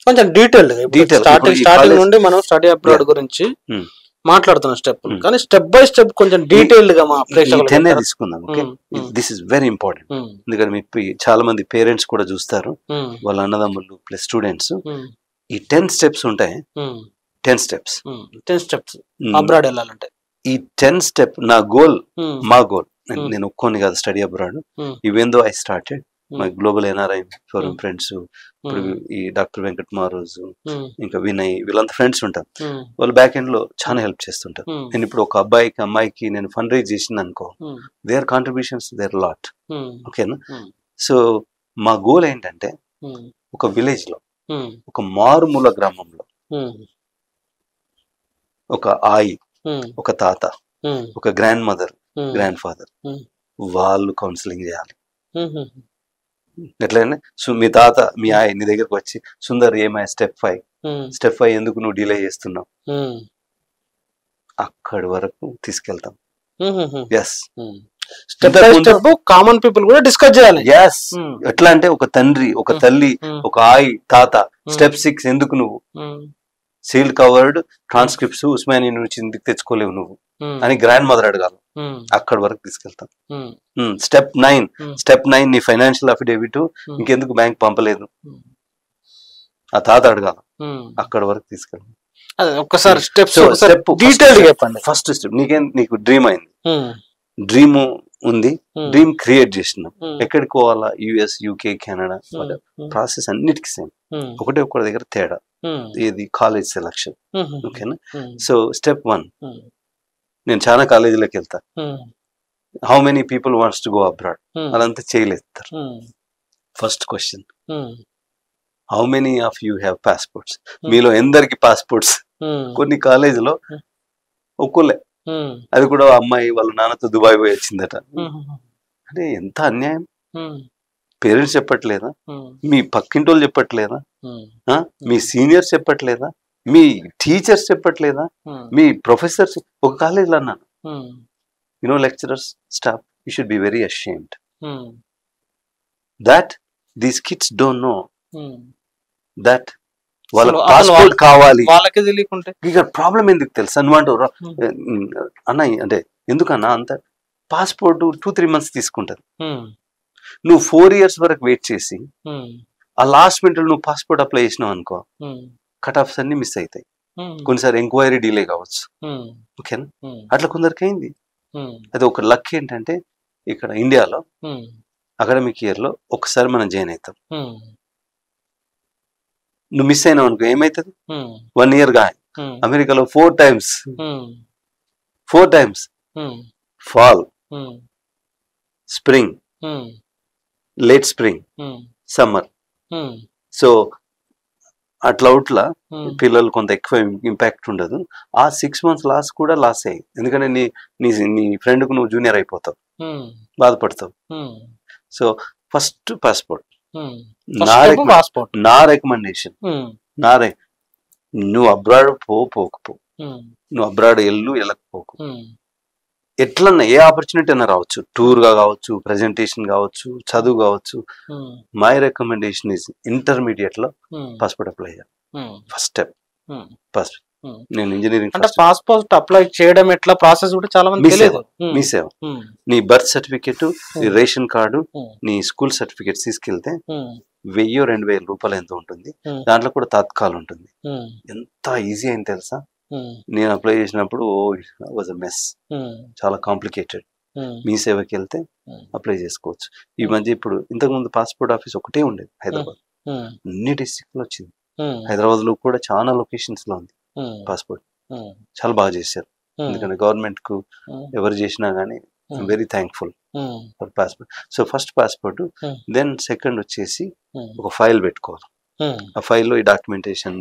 కొంచెం డీటెయిల్ స్టార్టింగ్ నుండి మనం స్టడీ అబ్రాడ్ గురించి మాట్లాడుతున్న స్టెప్, కానీ స్టెప్ బై స్టెప్ కొంచెం డీటెయిల్డ్ గా మా ప్రేక్షకులు తీసుకుందాం. Okay, this is very important. ఎందుకంటే మీ చాలా మంది పేరెంట్స్ కూడా చూస్తారు, వాళ్ళ అన్నదమ్ములు ప్లస్ స్టూడెంట్స్. ఈ 10 steps ఉంటాయి, 10 steps అబ్రాడ్ వెళ్ళాలంటే. ఈ 10 step నా గోల్, మా గోల్. నేను ఒక్కొని కాదు study abroad. Even though I started my global NRI forum friends, ఇప్పుడు ఈ డాక్టర్ వెంకట్ మారోజు, ఇంకా వినయ్, వీళ్ళంతా ఫ్రెండ్స్ ఉంటారు. వాళ్ళు బ్యాక్ ఎండ్ లో చాలా హెల్ప్ చేస్తుంటారు. నేను ఇప్పుడు ఒక అబ్బాయికి అమ్మాయికి నేను ఫండ్ రైజ్ చేసింది అనుకో, దేర్ కాంట్రిబ్యూషన్స్ దేర్ లాట్. ఓకేనా? సో మా గోల్ ఏంటంటే ఒక విలేజ్ లో, ఒక మారుమూల గ్రామంలో ఒక ఆయి, ఒక తాత, ఒక గ్రాండ్ మదర్, గ్రాండ్ ఫాదర్, వాళ్ళు కౌన్సిలింగ్ చేయాలి. ఎట్లయినా మీ తాత మీ ఆయ నీ దగ్గరకు వచ్చి, సుందర్ ఏమై స్టెప్ 5 ఎందుకు నువ్వు డిలే చేస్తున్నావు, అక్కడి వరకు తీసుకెళ్తాం. ఎస్, కామన్ పీపుల్ కూడా డిస్కస్ చేయాలి. ఎస్, ఎట్లా అంటే ఒక తండ్రి, ఒక తల్లి, ఒక ఆయి, తాత, స్టెప్ 6 ఎందుకు నువ్వు సీల్డ్ కవర్డ్ ట్రాన్స్క్రిప్ట్స్ ఉస్మానియా నుంచి ఎందుకు తెచ్చుకోలేవు నువ్వు అని గ్రాండ్ మదర్ అడగాలి. అక్కడి వరకు తీసుకెళ్తాం. స్టెప్ 9 నీ ఫైనాన్షియల్ అఫిడేవిట్ ఇంకెందుకు బ్యాంక్ పంపలేదు, ఆ తాత అడగాలి. అక్కడి వరకు తీసుకెళ్తాం. ఒక్కసారి స్టెప్ డీటెయిల్ చెప్పండి. ఫస్ట్ స్టెప్, నీకు డ్రీమ్ అయింది, డ్రీమ్ ఉంది, డ్రీమ్ క్రియేట్ చేసినాం, ఎక్కడికి పోవాలా, యుఎస్, యూకే, కెనడా, ప్రాసెస్ అన్నిటికీ సేమ్. ఒకటి దగ్గర తేడా, ఇది కాలేజ్ సెలక్షన్. ఓకేనా? సో స్టెప్ 1, నేను చాలా కాలేజీలోకి వెళ్తా, how many people wants to go abroad, అదంతా చేయలేదు. First question, how many of you have passports, మీలో ఎందరికి పాస్పోర్ట్స్. కొన్ని కాలేజీలో ఒక్కలే, అది కూడా అమ్మాయి వాళ్ళ నాన్నతో దుబాయ్ పోయి వచ్చిందట. అంటే ఎంత అన్యాయం. పేరెంట్స్ చెప్పట్లేదా, మీ పక్కింటి వాళ్ళు చెప్పట్లేదా, మీ సీనియర్స్ చెప్పట్లేదా, మీ టీచర్స్ చెప్పట్లేదా, మీ ప్రొఫెసర్స్. ఒక కాలేజీలో అన్నాను, you know lecturers, staff, you should be very ashamed that these kids don't know that వాళ్ళ పాస్పోర్ట్ కావాలి. వాళ్ళకి తెలియకుంటే ఇక ప్రాబ్లం ఎందుకు తెలుసా? నువ్వు అంటావు అన్న, అంటే ఎందుకన్నా అంత పాస్పోర్ట్ 2-3 months తీసుకుంటారు. నువ్వు 4 years వరకు వెయిట్ చేసి ఆ లాస్ట్ మినిట్ నువ్వు పాస్పోర్ట్ అప్లై చేసినావు అనుకో, కట్ ఆఫ్స్ అన్ని మిస్ అవుతాయి. కొన్నిసారి ఎంక్వైరీ డిలే కావచ్చు. ఓకేనా? అట్లా కొందరికి అయింది. అది ఒక లక్ ఏంటంటే ఇక్కడ ఇండియాలో అకాడమిక్ ఇయర్ లో ఒకసారి మనం జాయిన్ అవుతాం. నువ్వు మిస్ అయినావు అనుకో ఏమవుతుంది? 1 year గా అమెరికాలో 4 times fall, spring, late spring, summer. So అట్లా పిల్లలు కొంత ఎక్కువ ఇంపాక్ట్ ఉండదు. ఆ 6 months లాస్ కూడా లాస్ అయ్యి, ఎందుకంటే నీ ఫ్రెండ్ కు నువ్వు జూనియర్ అయిపోతావు, బాధపడతావు. సో ఫస్ట్ పాస్పోర్ట్ నా రికమెండేషన్. నువ్వు అబ్రాడ్ పోకపోకు, నువ్వు అబ్రాడ్ వెళ్ళకపోకు, ఎట్లన్నా ఏ ఆపర్చునిటీ అన్నా రావచ్చు, టూర్ గా కావచ్చు, ప్రెజెంటేషన్ కావచ్చు, చదువు కావచ్చు. మై రికమెండేషన్ ఇస్ ఇంటర్మీడియట్ లో పాస్పోర్ట్ అప్లై చేయాలి. First step. ఫస్ట్ నేను ఇంజనీరింగ్ అంటే పాస్పోర్ట్ అప్లై చేయడం ఎట్లా ప్రాసెస్ కూడా చాలా మంది తెలియదు. మీ సేవ, నీ బర్త్ సర్టిఫికేట్, నీ రేషన్ కార్డు, నీ స్కూల్ సర్టిఫికేట్ తీసుకెళ్తే 1000-2000 రూపాయలు ఎంత ఉంటుంది. దాంట్లో కూడా తాత్కాల్ ఉంటుంది. ఎంత ఈజీ అయింది తెలుసా? నేను అప్లై చేసినప్పుడు వాజ్ అ మెస్, చాలా కాంప్లికేటెడ్. మీ సేవకి వెళ్తే అప్లై చేసుకోవచ్చు. ఈ మధ్య ఇప్పుడు ఇంతకుముందు పాస్పోర్ట్ ఆఫీస్ ఒకటే ఉండేది హైదరాబాద్, అన్ని డిస్ట్రిక్ట్ లో వచ్చింది. హైదరాబాద్ లో కూడా చాలా లొకేషన్స్ లో ఉంది పాస్పోర్ట్. చాలా బాగా చేశారు. ఎందుకంటే గవర్నమెంట్ కు ఎవరు చేసినా గానీ very thankful for passport. So first passport, then second వచ్చేసి ఒక ఫైల్ పెట్టుకోవాలి. ఆ ఫైల్లో ఈ డాక్యుమెంటేషన్,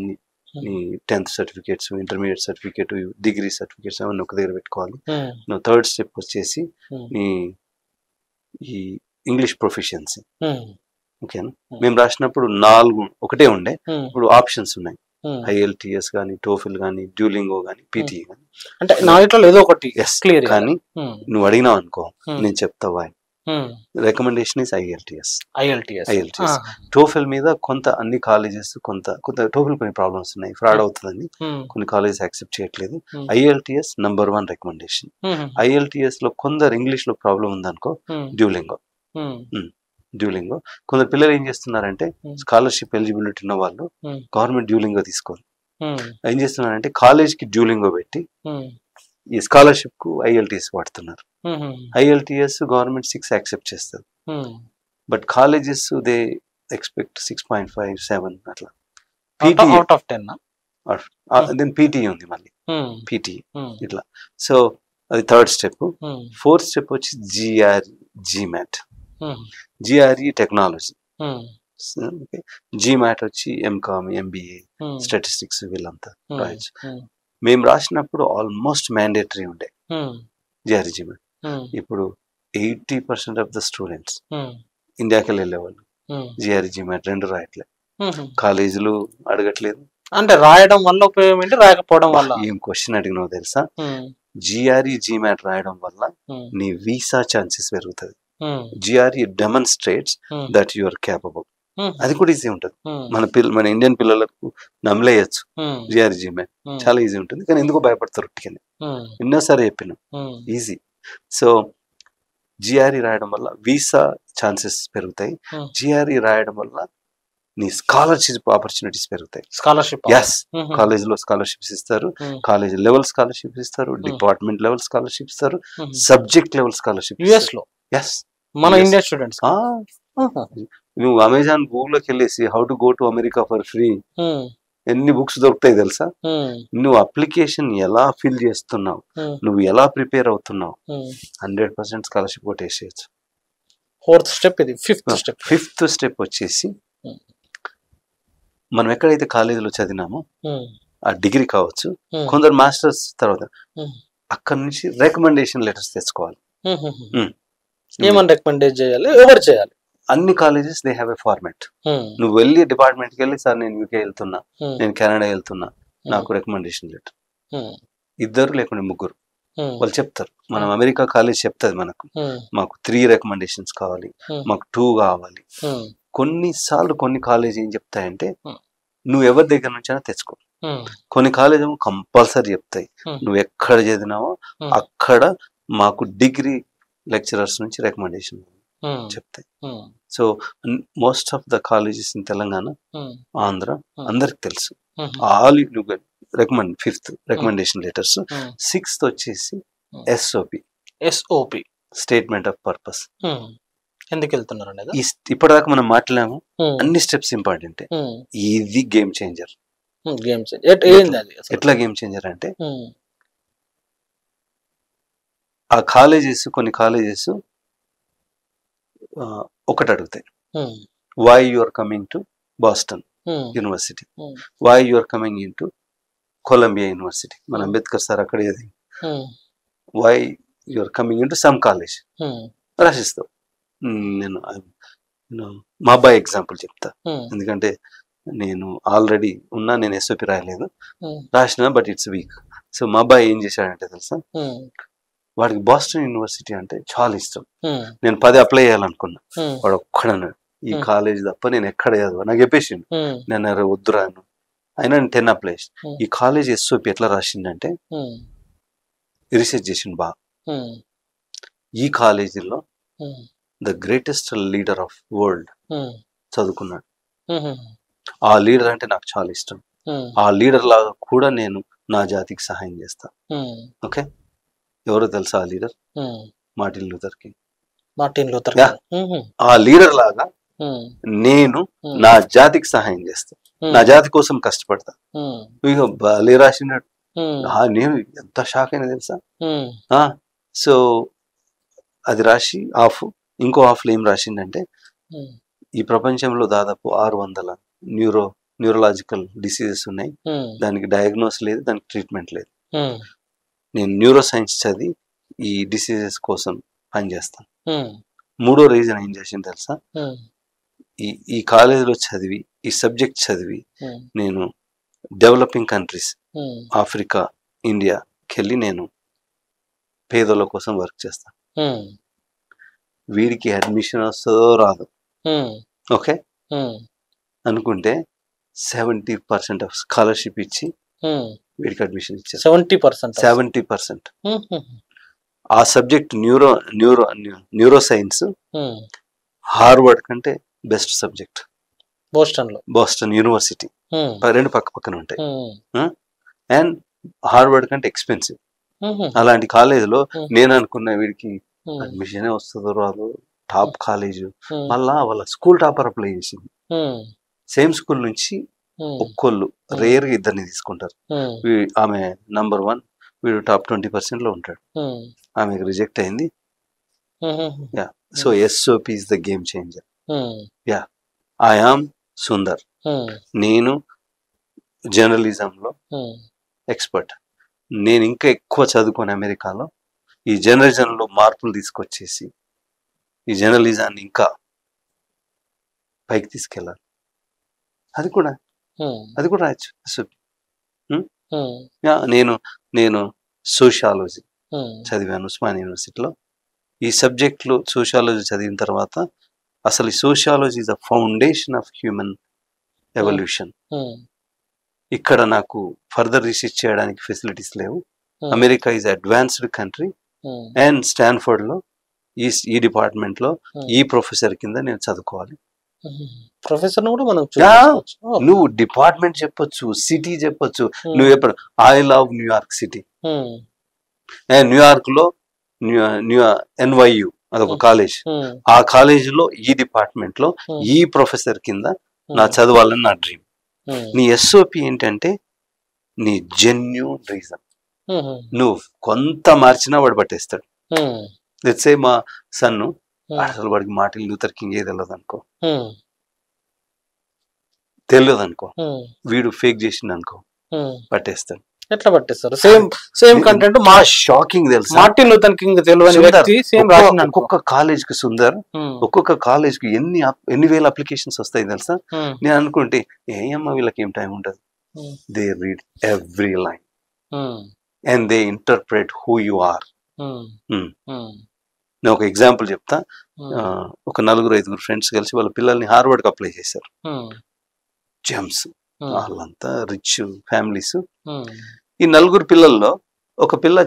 నీ 10th certificates, intermediate certificate, degree certificates అవన్నీ ఒక దగ్గర పెట్టుకోవాలి. నువ్వు థర్డ్ స్టెప్ వచ్చేసి నీ ఈ ఇంగ్లీష్ ప్రొఫిషియన్సీ. ఓకేనా? మేము రాసినప్పుడు 4 ఒకటే ఉండే, ఇప్పుడు ఆప్షన్స్ ఉన్నాయి. IELTS కానీ, టోఫిల్ కానీ, డ్యూలింగో కానీ, పీటీ కానీ. అంటే నాలుగిట్లో ఏదో ఒకటి క్లియర్. కానీ నువ్వు అడిగినావు అనుకో, నేను చెప్తావా? Recommendation is IELTS. టోఫిల్ మీద కొంత అన్ని కాలేజెస్ కొంత టోఫిల్ కొన్ని ప్రాబ్లమ్స్ ఉన్నాయి, ఫ్రాడ్ అవుతుందని కొన్ని కాలేజెస్ యాక్సెప్ట్ చేయట్లేదు. IELTS number 1 recommendation. IELTS లో కొందరు ఇంగ్లీష్ లో ప్రాబ్లం ఉందనుకో, డ్యూలింగో. కొందరు పిల్లలు ఏం చేస్తున్నారంటే, స్కాలర్షిప్ ఎలిజిబిలిటీ ఉన్న వాళ్ళు గవర్నమెంట్ డ్యూలింగో తీసుకోరు. ఏం చేస్తున్నారంటే కాలేజ్ కి డ్యూలింగో పెట్టి ఈ స్కాలర్షిప్ కు IELTS వాడుతున్నారు. IELTS గవర్నమెంట్ 6 యాక్సెప్ట్ చేస్తారు, బట్ కాలేజెస్ దే ఎక్స్పెక్ట్ 6.5, 7 అట్లా. దెన్ పీటీ ఉంది, మళ్ళీ పీటీ ఇట్లా. సో అది థర్డ్ స్టెప్. ఫోర్త్ స్టెప్ వచ్చి GRE టెక్నాలజీ. GMAT వచ్చి MCOM, MBA, స్టాటిస్టిక్స్ వీళ్ళంతా రాయొచ్చు. మేము రాసినప్పుడు ఆల్మోస్ట్ మ్యాండేటరీ ఉండే GRE GMAT. ఇప్పుడు 80% ఆఫ్ ద స్టూడెంట్స్ ఇండియాకి వెళ్ళేవాళ్ళు GRE GMAT 2 రాయట్లేదు. కాలేజీలు అడగట్లేదు. అంటే రాయడం వల్ల ఉపయోగం ఏంటి, రాయకపోవడం వల్ల? ఏం క్వశ్చన్ అడిగినావు తెలుసా? GRE GMAT రాయడం వల్ల నీ వీసా ఛాన్సెస్ పెరుగుతుంది. GRE demonstrates that you are capable. అది కూడా ఈజీ ఉంటుంది. మన ఇండియన్ పిల్లలకు నమ్మలేయచ్చు. GRE GMAT చాలా ఈజీ ఉంటుంది, కానీ ఎందుకో భయపడతారు. ఉట్టికనే ఎన్నోసారి చెప్పిన ఈజీ. సో GRE రాయడం వల్ల వీసా ఛాన్సెస్ పెరుగుతాయి. GRE రాయడం వల్ల నీ స్కాలర్షిప్ ఆపర్చునిటీస్ పెరుగుతాయి. కాలేజ్ లో స్కాలర్షిప్స్ ఇస్తారు, కాలేజ్ లెవెల్ స్కాలర్షిప్స్ ఇస్తారు, డిపార్ట్మెంట్ లెవెల్ స్కాలర్షిప్ ఇస్తారు, సబ్జెక్ట్ లెవెల్ స్కాలర్షిప్ US లో. మన ఇండియా స్టూడెంట్స్. నువ్వు అమెజాన్, గూగుల్లోకి వెళ్ళేసి how to go to America for free ఎన్ని బుక్స్ దొరుకుతాయి తెలుసా? నువ్వు అప్లికేషన్ ఎలా ఫిల్ చేస్తున్నావు, నువ్వు ఎలా ప్రిపేర్ అవుతున్నావు, 100% స్కాలర్షిప్ కొట్టేసేయచ్చు. ఫోర్త్ స్టెప్ ఇది. ఫిఫ్త్ స్టెప్ వచ్చేసి మనం ఎక్కడైతే కాలేజీలో చదివినామో ఆ డిగ్రీ కావచ్చు, కొందరు మాస్టర్స్ తర్వాత అక్కడ నుంచి రికమెండేషన్ లెటర్స్ తెచ్చుకోవాలి. ఏమని రికమెండేట్ చేయాలి, ఎవరు చేయాలి? అన్ని colleges they have a format. నువ్వు వెళ్ళి డిపార్ట్మెంట్కి వెళ్ళి, సార్ నేను UK వెళ్తున్నా, నేను కెనడా వెళ్తున్నా, నాకు రికమెండేషన్ లెటర్. 2 లేకుంటే 3 వాళ్ళు చెప్తారు. మనం అమెరికా కాలేజ్ చెప్తుంది మనకు, మాకు 3 రికమెండేషన్స్ కావాలి, మాకు 2 కావాలి. కొన్నిసార్లు కొన్ని కాలేజ్ ఏం చెప్తాయంటే నువ్వు ఎవరి దగ్గర నుంచైనా తెచ్చుకో. కొన్ని కాలేజ్ ఏమో కంపల్సరీ చెప్తాయి నువ్వు ఎక్కడ చదివినావో అక్కడ మాకు డిగ్రీ లెక్చరర్స్ నుంచి రికమెండేషన్ చెప్తాయి. So most of the colleges in Telangana, Andhra అందరికి తెలుసు. All recommend 5th recommendation letters. 6th వచ్చేసి ఎస్ఓపి స్టేట్మెంట్ ఆఫ్ పర్పస్. ఎందుకు వెళ్తున్నారు ఇప్పటిదాకా మనం మాట్లాడాము, అన్ని స్టెప్స్ ఇంపార్టెంట్. ఇది గేమ్ చేంజర్. ఎట్లా గేమ్ చేంజర్ అంటే ఆ కాలేజెస్, కొన్ని కాలేజెస్ ఒకటి అడుగుతాయి, why you are coming to Boston university, why you are coming in to Columbia university, మన అంబేద్కర్ సార్ అక్కడ ఏది, why you are coming in to some college రాసిస్తావు. నేను మా అబ్బాయి ఎగ్జాంపుల్ చెప్తా, ఎందుకంటే నేను ఆల్రెడీ ఉన్నా, నేను ఎస్ఓపి రాయలేదు, రాసిన బట్ ఇట్స్ వీక్. సో మా అబ్బాయి ఏం చేశాడంటే తెలుసా, వాడికి బాస్టన్ యూనివర్సిటీ అంటే చాలా ఇష్టం. నేను 10 అప్లై చేయాలనుకున్నా, వాడు ఒక్కడన్నాడు ఈ కాలేజ్ తప్ప నేను ఎక్కడ చదవ, నాకు చెప్పేసిండు. నేను వద్దురాను అయినా నేను 10 అప్లై చేసి. ఈ కాలేజ్ ఎస్ఓపి ఎట్లా రాసిందంటే రీసెర్చ్ చేసిండు బాగా. ఈ కాలేజీలో the greatest leader of world చదువుకున్నాడు. ఆ లీడర్ అంటే నాకు చాలా ఇష్టం. ఆ లీడర్ లాగా కూడా నేను నా జాతికి సహాయం చేస్తా. ఓకే, ఎవరో తెలుసా ఆ లీడర్? Martin Luther king. ఆ లీడర్ లాగా నేను నా జాతికి సహాయం చేస్తా, నా జాతి కోసం కష్టపడతా. ఇక బాలే రాసినాడు. నేను ఎంత షాక్ అయినా తెలుసా. సో అది రాసి ఇంకో హాఫ్లో ఏం రాసిందంటే ఈ ప్రపంచంలో దాదాపు 600 న్యూరలాజికల్ డిసీజెస్ ఉన్నాయి, దానికి డయాగ్నోస్ లేదు, దానికి ట్రీట్మెంట్ లేదు. నేను న్యూరో సైన్స్ చదివి ఈ డిసీజెస్ కోసం పనిచేస్తాను. 3వ రీజన్ ఏం చేసింది తెలుసా, ఈ కాలేజీలో చదివి, ఈ సబ్జెక్ట్ చదివి నేను డెవలపింగ్ కంట్రీస్, ఆఫ్రికా, ఇండియాకి వెళ్ళి నేను పేదల కోసం వర్క్ చేస్తాను. వీడికి అడ్మిషన్ వస్తుందో రాదు, ఓకే అనుకుంటే 70% ఆఫ్ స్కాలర్షిప్ ఇచ్చి వీడికి అడ్మిషన్ ఇచ్చారు. 70%. ఆ సబ్జెక్ట్ న్యూరో సైన్స్ హార్వర్డ్ కంటే బెస్ట్ సబ్జెక్ట్ బోస్టన్ యూనివర్సిటీ. 2 పక్క పక్కన ఉంటాయి. అండ్ హార్వర్డ్ కంటే ఎక్స్పెన్సివ్. అలాంటి కాలేజీలో నేను అనుకున్న వీడికి అడ్మిషన్ వస్తుందో రాదు, టాప్ కాలేజ్. మళ్ళా వాళ్ళ స్కూల్ టాపర్ అప్లై చేసింది. సేమ్ స్కూల్ నుంచి ఒక్కోళ్ళు రేర్ గా 2 తీసుకుంటారు. ఆమె నంబర్ 1, వీడు టాప్ 20% లో ఉంటాడు. ఆమెకు రిజెక్ట్ అయింది. Yeah, so SOP is the game changer. Yeah, I am Sundar. నేను జర్నలిజంలో ఎక్స్పర్ట్. నేను ఇంకా ఎక్కువ చదువుకొని అమెరికాలో ఈ జర్నలిజంలో మార్పులు తీసుకొచ్చేసి ఈ జర్నలిజాన్ని ఇంకా పైకి తీసుకెళ్ళాలి. అది కూడా రాయొచ్చు. నేను సోషియాలజీ చదివాను ఉస్మానియా యూనివర్సిటీలో. ఈ సబ్జెక్ట్లో సోషియాలజీ చదివిన తర్వాత అసలు ఈ sociology is the foundation of human evolution. ఇక్కడ నాకు ఫర్దర్ రీసెర్చ్ చేయడానికి ఫెసిలిటీస్ లేవు. America is advanced country and Stanford లో ఈ డిపార్ట్మెంట్ లో ఈ ప్రొఫెసర్ కింద నేను చదువుకోవాలి. ప్రొఫెసర్ నువ్వు డిపార్ట్మెంట్ చెప్పొచ్చు, సిటీ చెప్పొచ్చు. నువ్వు ఎప్పుడు I love New York city. New York లో NYU అదొక కాలేజ్. ఆ కాలేజ్ లో ఈ డిపార్ట్మెంట్ లో ఈ ప్రొఫెసర్ కింద నా చదవాలని నా డ్రీమ్. నీ ఎస్ఓపి ఏంటంటే నీ జెన్యూన్ రీజన్. నువ్వు కొంత మార్చినా వాడు పట్టేస్తాడు. లెట్స్ సే మా సన్ను అసలు వాడికి మార్టిన్ లూథర్ కింగ్ తెలియదు అనుకో, వీడు ఫేక్ చేసిండు అనుకో, పట్టేస్తాడు. ఎట్లా పట్టేస్తారు? సేమ్ కంటెంట్ మా షాకింగ్ తెలుసు. మార్టిన్ లూథర్ కింగ్ ఒక్కొక్క కాలేజ్ కి సుందర్, ఒక్కొక్క కాలేజ్ కి ఎన్ని వేల అప్లికేషన్స్ వస్తాయి తెలుసా. నేను అనుకుంటే ఏమమ్మా వీళ్ళకి ఏం టైం ఉంటది. They read every line. and they interpret who you are. Hmm. నేను ఒక ఎగ్జాంపుల్ చెప్తా. ఒక 4-5 ఫ్రెండ్స్ కలిసి వాళ్ళ పిల్లల్ని హార్వర్డ్కి అప్లై చేశారు. జెమ్స్, వాళ్ళంతా రిచ్ ఫ్యామిలీస్. ఈ 4 పిల్లల్లో ఒక పిల్ల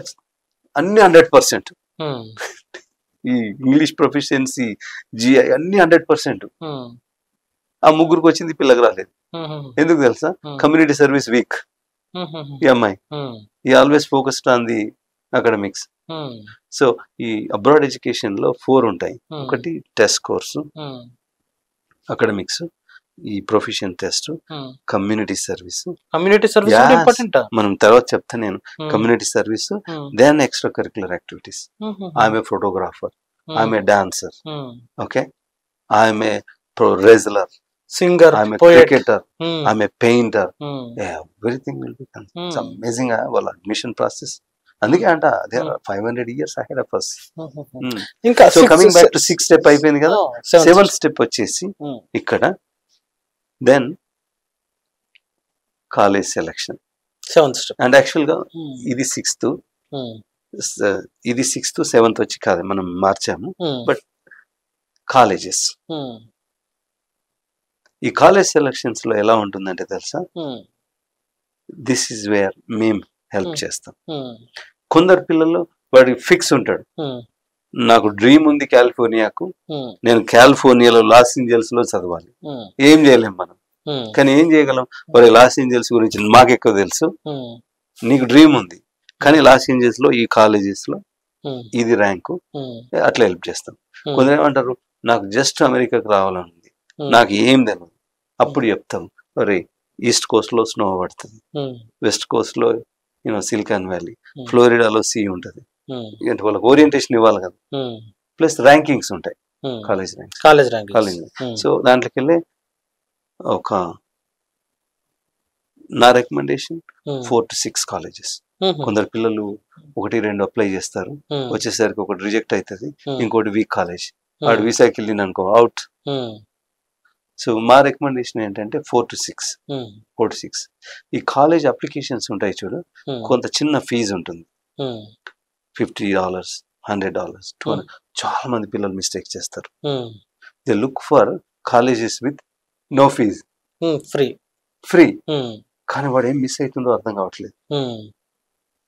అన్ని 100%, ఈ ఇంగ్లీష్ ప్రొఫిషియన్సీ, జిఐ అన్ని 100%. ఆ 3కి వచ్చింది, పిల్లకి రాలేదు. ఎందుకు తెలుసా? Community service week. ఈ అమ్మాయి ఈ always focused on the academics. So ఈ అబ్రాడ్ ఎడ్యుకేషన్ లో 4 ఉంటాయి. ఒకటి టెస్ట్ కోర్సు, అకాడమిక్స్, ఈ ప్రొఫెషన్ టెస్ట్, కమ్యూనిటీ సర్వీస్. మనం తర్వాత చెప్తా నేను. Community service, then extra curricular activities. I'm a photographer, I'm a dancer, okay, I'm a wrestler, singer, I'm a poet, cricketer, I'm a painter. Everything will become. It's amazing. Well, admission process. అందుకే అంట they are 500 years ahead of us. ఇంకా so coming back to 6th step అయిపోయింది కదా. 7th స్టెప్ వచ్చేసి ఇక్కడ then college selection. 7th step. And actual గా ఇది 6th, ఇది 6th, 7th వచ్చి కాదు, మనం మార్చాము. బట్ కాలేజెస్, ఈ కాలేజ్ సెలక్షన్స్ లో ఎలా ఉంటుందంటే తెలుసా, దిస్ ఈజ్ వేర్ మేము హెల్ప్ చేస్తాం. కొందరు పిల్లలు వాడి ఫిక్స్ ఉంటాడు, నాకు డ్రీమ్ ఉంది కాలిఫోర్నియాకు, నేను కాలిఫోర్నియాలో లాస్ ఏంజల్స్ లో చదవాలి. ఏం చేయలేం మనం, కానీ ఏం చేయగలం? వాడి లాస్ ఏంజల్స్ గురించి మాకెక్కువ తెలుసు. నీకు డ్రీమ్ ఉంది, కానీ లాస్ ఏంజల్స్ లో ఈ కాలేజెస్ లో ఇది ర్యాంకు, అట్లా హెల్ప్ చేస్తాం. కొందరు ఏమంటారు, నాకు జస్ట్ అమెరికాకు రావాలని ఉంది, నాకు ఏం తెలియదు. అప్పుడు చెప్తాం, అరే ఈస్ట్ కోస్ట్ లో స్నో పడుతుంది, వెస్ట్ కోస్ట్ లో సిలికాన్ వ్యాలీ, ఫ్లోరిడాలో సీ ఉంటుంది. వాళ్ళకి ఓరియంటేషన్ ఇవ్వాలి కదా. ప్లస్ ర్యాంకింగ్స్ ఉంటాయి, కాలేజ్ ర్యాంకింగ్. సో దాంట్లోకి వెళ్ళి ఒక నా రికమెండేషన్ 4 to 6 కాలేజెస్. కొందరు పిల్లలు 1-2 అప్లై చేస్తారు, వచ్చేసరికి ఒకటి రిజెక్ట్ అవుతుంది, ఇంకోటి వీక్ కాలేజ్, వాడు వీసాకి వెళ్ళింది అనుకో అవుట్. సో మా రికమెండేషన్ ఏంటంటే 4 to 6. ఈ కాలేజ్ అప్లికేషన్స్ ఉంటాయి చూడు, కొంత చిన్న ఫీజు ఉంటుంది, $50, $100, $200. చాలా మంది పిల్లలు మిస్టేక్ చేస్తారు. They look for colleges with no fees, free. కానీ వాడు ఏం మిస్ అవుతుందో అర్థం కావట్లేదు.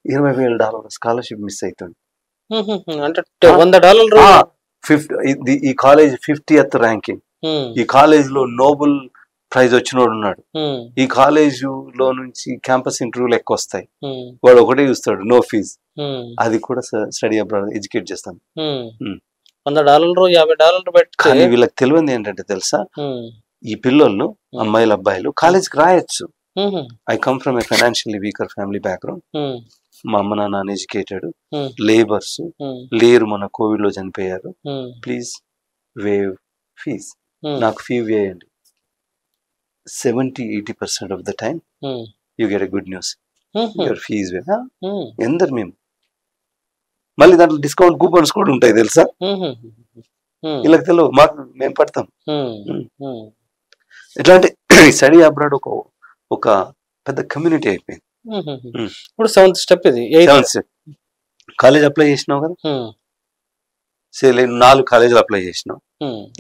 $20,000 స్కాలర్షిప్ మిస్ అవుతుంది. ఈ కాలేజ్ 50th ర్యాంకింగ్, ఈ కాలేజ్ లో నోబెల్ ప్రైజ్ వచ్చినోడు ఉన్నాడు, ఈ కాలేజ్ లో నుంచి క్యాంపస్ ఇంటర్వ్యూలు ఎక్కువ వస్తాయి, వాడు ఒకటే చూస్తాడు, నో ఫీజ్. అది కూడా స్టడీ అబ్రాడ్ ఎడ్యుకేట్ చేస్తాం. $100, $50 పెట్టి. కానీ వీళ్ళకి తెలియదు ఏంటంటే తెలుసా, ఈ పిల్లలు, అమ్మాయిలు అబ్బాయిలు కాలేజ్కి రాయొచ్చు. I come from A financially weaker family background. మా అమ్మ నాన్న అన్ఎడ్యుకేటెడ్, లేబర్స్ లేరు, మన కోవిడ్ లో చనిపోయారు. ప్లీజ్ వేవ్ ఫీజ్, నాకు ఫీ వేయండి. 70-80% of the time you get a good news, your fees waive. ఎందరు మేము మళ్ళీ దాంట్లో డిస్కౌంట్ కూపన్స్ కూడా ఉంటాయి తెలుసా, వీళ్ళకి తెలియదు, మాకు మేము పడతాం. ఎట్లా అంటే స్టడీ అబ్రాడ్ ఒక పెద్ద కమ్యూనిటీ అయిపోయింది. ఇప్పుడు 7th స్టెప్ ఇది. 7th స్టెప్ కాలేజ్ అప్లై చేసినావు కదా, 4 కాలేజీలు అప్లై చేసినావు.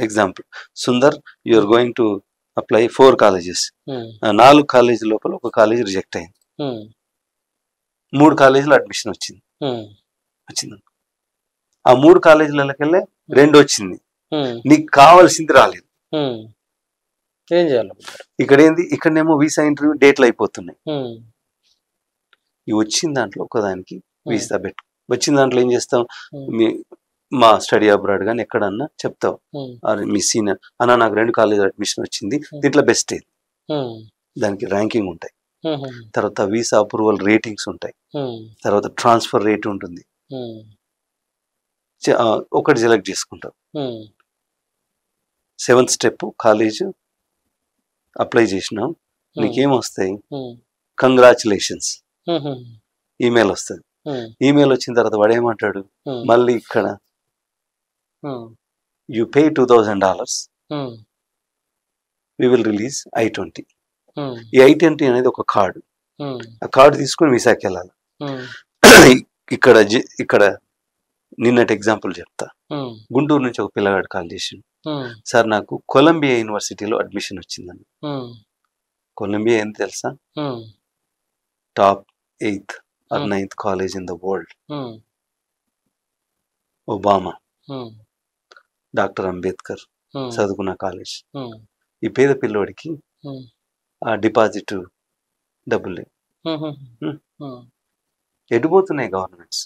Example, Sundar you're going to apply 4 colleges. 4 college లోపల ఒక కాలేజ్ రిజెక్ట్ అయింది, 3 కాలేజీలో అడ్మిషన్ వచ్చింది. ఆ 3 కాలేజీలకెళ్ళే 2 వచ్చింది, నీకు కావాల్సింది రాలేదు. ఏం చేయాలి? ఇక్కడ ఏంది, ఇక్కడనేమో వీసా ఇంటర్వ్యూ డేట్లు అయిపోతున్నాయి. ఈ వచ్చిన దాంట్లో ఒకదానికి వీసా పెట్టు, వచ్చిన దాంట్లో ఏం చేస్తాం, మా స్టడీ అబ్రాడ్ కానీ ఎక్కడన్నా చెప్తావు, మీ సీనియర్ అన్న నాకు 2 కాలేజ్ అడ్మిషన్ వచ్చింది, దీంట్లో బెస్ట్ ఏది, దానికి ర్యాంకింగ్ ఉంటాయి, తర్వాత వీసా అప్రూవల్ రేటింగ్స్ ఉంటాయి, తర్వాత ట్రాన్స్ఫర్ రేట్ ఉంటుంది, ఒకటి సెలెక్ట్ చేసుకుంటావు. 7th స్టెప్ కాలేజ్ అప్లై చేసినావు, నీకేం వస్తాయి, కంగ్రాచులేషన్స్ ఈమెయిల్ వస్తుంది. ఈమెయిల్ వచ్చిన తర్వాత వాడు ఏమంటాడు, మళ్ళీ ఇక్కడ you pay $2,000, we will release I-20. ఈ I-20 అనేది ఒక కార్డు, ఆ కార్డు తీసుకుని వీసాకి వెళ్ళాలి. ఇక్కడ నిన్నటి ఎగ్జాంపుల్ చెప్తా. గుంటూరు నుంచి ఒక పిల్లగాడు కాల్ చేసిండు, సార్ నాకు కొలంబియా యూనివర్సిటీలో అడ్మిషన్ వచ్చిందని. కొలంబియా ఏం తెలుసా? Top 8th or 9th college in the world. Obama, doctor Ambedkar చదువుకున్న కాలేజ్. ఈ పేద పిల్లోడికి ఆ డిపాజిట్ డబ్బులు లేవు. ఎటుపోతున్నాయి గవర్నమెంట్స్?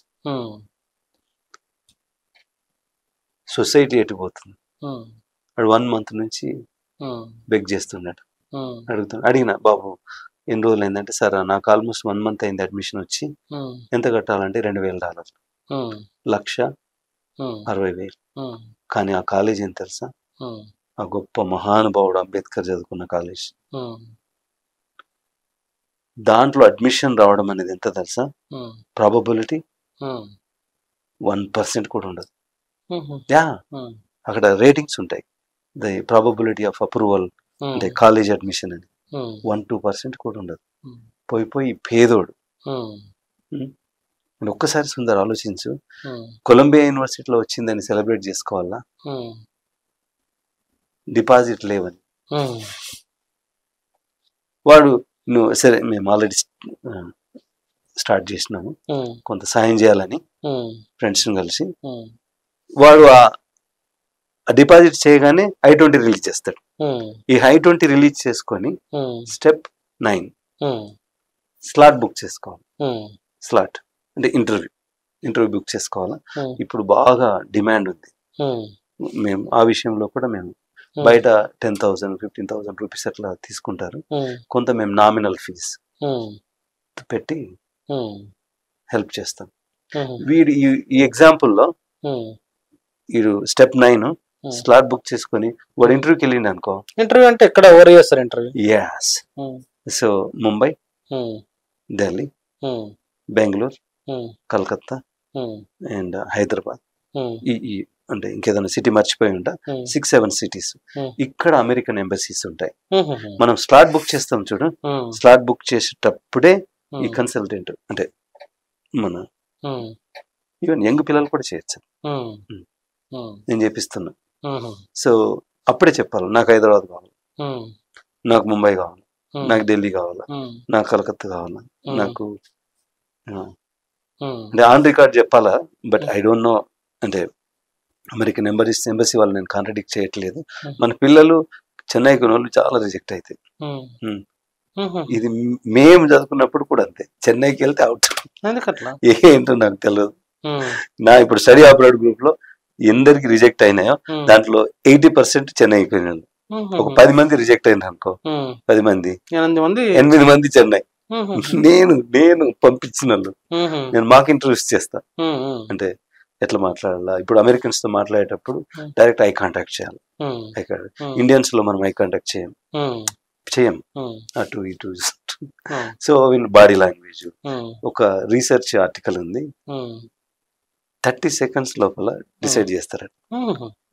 సొసైటీ ఎటుపోతుంది? వాడు 1 month నుంచి బెగ్ చేస్తున్నాడు. అడిగిన, బాబు ఎన్ని రోజులు అయిందంటే, సార్ నాకు ఆల్మోస్ట్ 1 month అయింది అడ్మిషన్ వచ్చి, ఎంత కట్టాలంటే $2,000, $1,60,000. కానీ ఆ కాలేజ్ ఏం తెలుసా? ఆ గొప్ప మహానుభావుడు అంబేద్కర్ చదువుకున్న కాలేజ్. దాంట్లో అడ్మిషన్ రావడం అనేది ఎంత తెలుసా? ప్రాబబిలిటీ 1% కూడా ఉండదు. యా, అక్కడ రేటింగ్స్ ఉంటాయి, ద ప్రాబబిలిటీ ఆఫ్ అప్రూవల్ అంటే కాలేజ్ అడ్మిషన్ అని 1-2% కూడా ఉండదు. పోయి పేదోడు. ఒక్కసారి సుందర్ ఆలోచించు, కొలంబియా యూనివర్సిటీలో వచ్చిందని సెలబ్రేట్ చేసుకోవాలా? డిపాజిట్ లేవని. వాడు నువ్వు సరే మేము ఆల్రెడీ స్టార్ట్ చేసినాము, కొంత సాయం చేయాలని ఫ్రెండ్స్ కలిసి, వాడు ఆ డిపాజిట్ చేయగానే I-20 రిలీజ్ చేస్తాడు. ఈ I-20 రిలీజ్ చేసుకొని స్టెప్ 9 స్లాట్ బుక్ చేసుకోవాలి. స్లాట్ అంటే ఇంటర్వ్యూ బుక్ చేసుకోవాలా. ఇప్పుడు బాగా డిమాండ్ ఉంది. మేము ఆ విషయంలో కూడా మేము బయట 10,000 15,000 రూపీస్ అట్లా తీసుకుంటారు. కొంత మేము నామినల్ ఫీజ్ పెట్టి హెల్ప్ చేస్తాం. వీడు ఈ ఎగ్జాంపుల్లో వీడు స్టెప్ 9 స్లాట్ బుక్ చేసుకొని వాడు ఇంటర్వ్యూకి వెళ్ళిండు అనుకో. ఇంటర్వ్యూ అంటే ఎక్కడ ఎవరు చేస్తారు interview? Yes. So Mumbai, Delhi, Bengaluru, Calcutta and Hyderabad, ఈ అంటే ఇంకేదైనా సిటీ మర్చిపోయి ఉంటా, 6-7 సిటీస్. ఇక్కడ అమెరికన్ ఎంబసీస్ ఉంటాయి. మనం స్లాట్ బుక్ చేస్తాం చూడు, స్లాట్ బుక్ చేసేటప్పుడే ఈ కన్సల్టెంట్ అంటే మన ఈవెన్ యంగ్ పిల్లలు కూడా చేయొచ్చు. నేను చేపిస్తున్నా. సో అప్పుడే చెప్పాలి, నాకు హైదరాబాద్ కావాలి, నాకు ముంబై కావాలి, నాకు ఢిల్లీ కావాలా, నాకు కలకత్తా కావాలా, నాకు అంటే ఆన్ రికార్డ్ చెప్పాలా. బట్ ఐ డోంట్ నో, అంటే అమెరికన్ ఎంబసీ వాళ్ళు నేను కాంట్రాడిక్ట్ చేయట్లేదు. మన పిల్లలు చెన్నైకి వాళ్ళు చాలా రిజెక్ట్ అవుతాయి. ఇది మేము చదువుకున్నప్పుడు కూడా అంతే, చెన్నైకి వెళ్తే అవుట్. ఏంటో నాకు తెలియదు. నా ఇప్పుడు స్టడీ అబ్రాడ్ గ్రూప్ లో ఎందరికి రిజెక్ట్ అయినాయో దాంట్లో 80% చెన్నైకి పోయినాడు. ఒక 10 మంది రిజెక్ట్ అయినా అనుకో, 10 మంది 8 మంది చెన్నై. నేను పంపించిన నేను మాకు ఇంటర్వ్యూస్ చేస్తా. అంటే ఎట్లా మాట్లాడాలా, ఇప్పుడు అమెరికన్స్ తో మాట్లాడేటప్పుడు డైరెక్ట్ ఐ కాంటాక్ట్ చేయాలి. ఇండియన్స్ లో మనం ఐ కాంటాక్ట్ చేయం అటు ఇటు. So body language. ఒక రీసెర్చ్ ఆర్టికల్ ఉంది, 30 seconds లోపల డిసైడ్ చేస్తారు.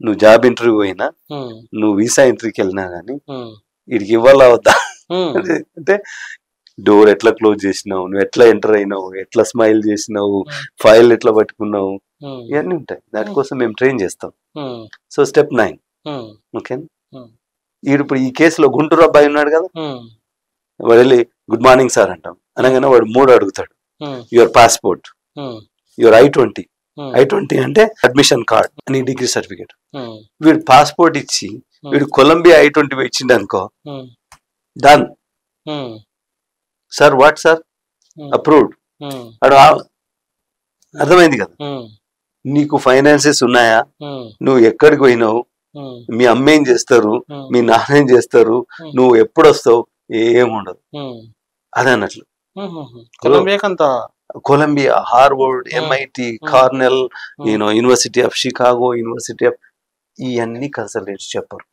నువ్వు జాబ్ ఇంటర్వ్యూ అయినా, నువ్వు వీసా ఇంటర్వ్యూకి వెళ్ళినా గానీ వీడికి ఇవ్వాలా వద్దా అంటే డోర్ ఎట్లా క్లోజ్ చేసినావు, నువ్వు ఎట్లా ఎంటర్ అయినావు, ఎట్లా స్మైల్ చేసినావు, ఫైల్ ఎట్లా పట్టుకున్నావు, ఇవన్నీ ఉంటాయి. దానికోసం మేము ట్రైన్ చేస్తాం. So step 9. ఓకే. ఇప్పుడు ఈ కేసులో గుంటూరు అబ్బాయి ఉన్నాడు కదా, వాడు వెళ్ళి గుడ్ మార్నింగ్ సార్ అంటాం అనగానే వాడు 3 అడుగుతాడు. యువర్ పాస్పోర్ట్, యువర్ I-20 అంటే అడ్మిషన్ కార్డ్ అని డిగ్రీ సర్టిఫికేట్. వీడు పాస్పోర్ట్ ఇచ్చి వీడు కొలంబియా I-20 ఇచ్చిండు అనుకో, done sir, what sir, approved. అర్థమైంది కదా. నీకు ఫైనాన్సెస్ ఉన్నాయా, నువ్వు ఎక్కడికి పోయినావు, మీ అమ్మ ఏం చేస్తారు, మీ నాన్న ఏం చేస్తారు, నువ్వు ఎప్పుడు వస్తావు, ఏముండదు. అదే అన్నట్లు. Columbia, Harvard, MIT, Cornell, university of Chicago, university of, ఇవన్నీ కన్సల్టెంట్స్ చెప్పరు.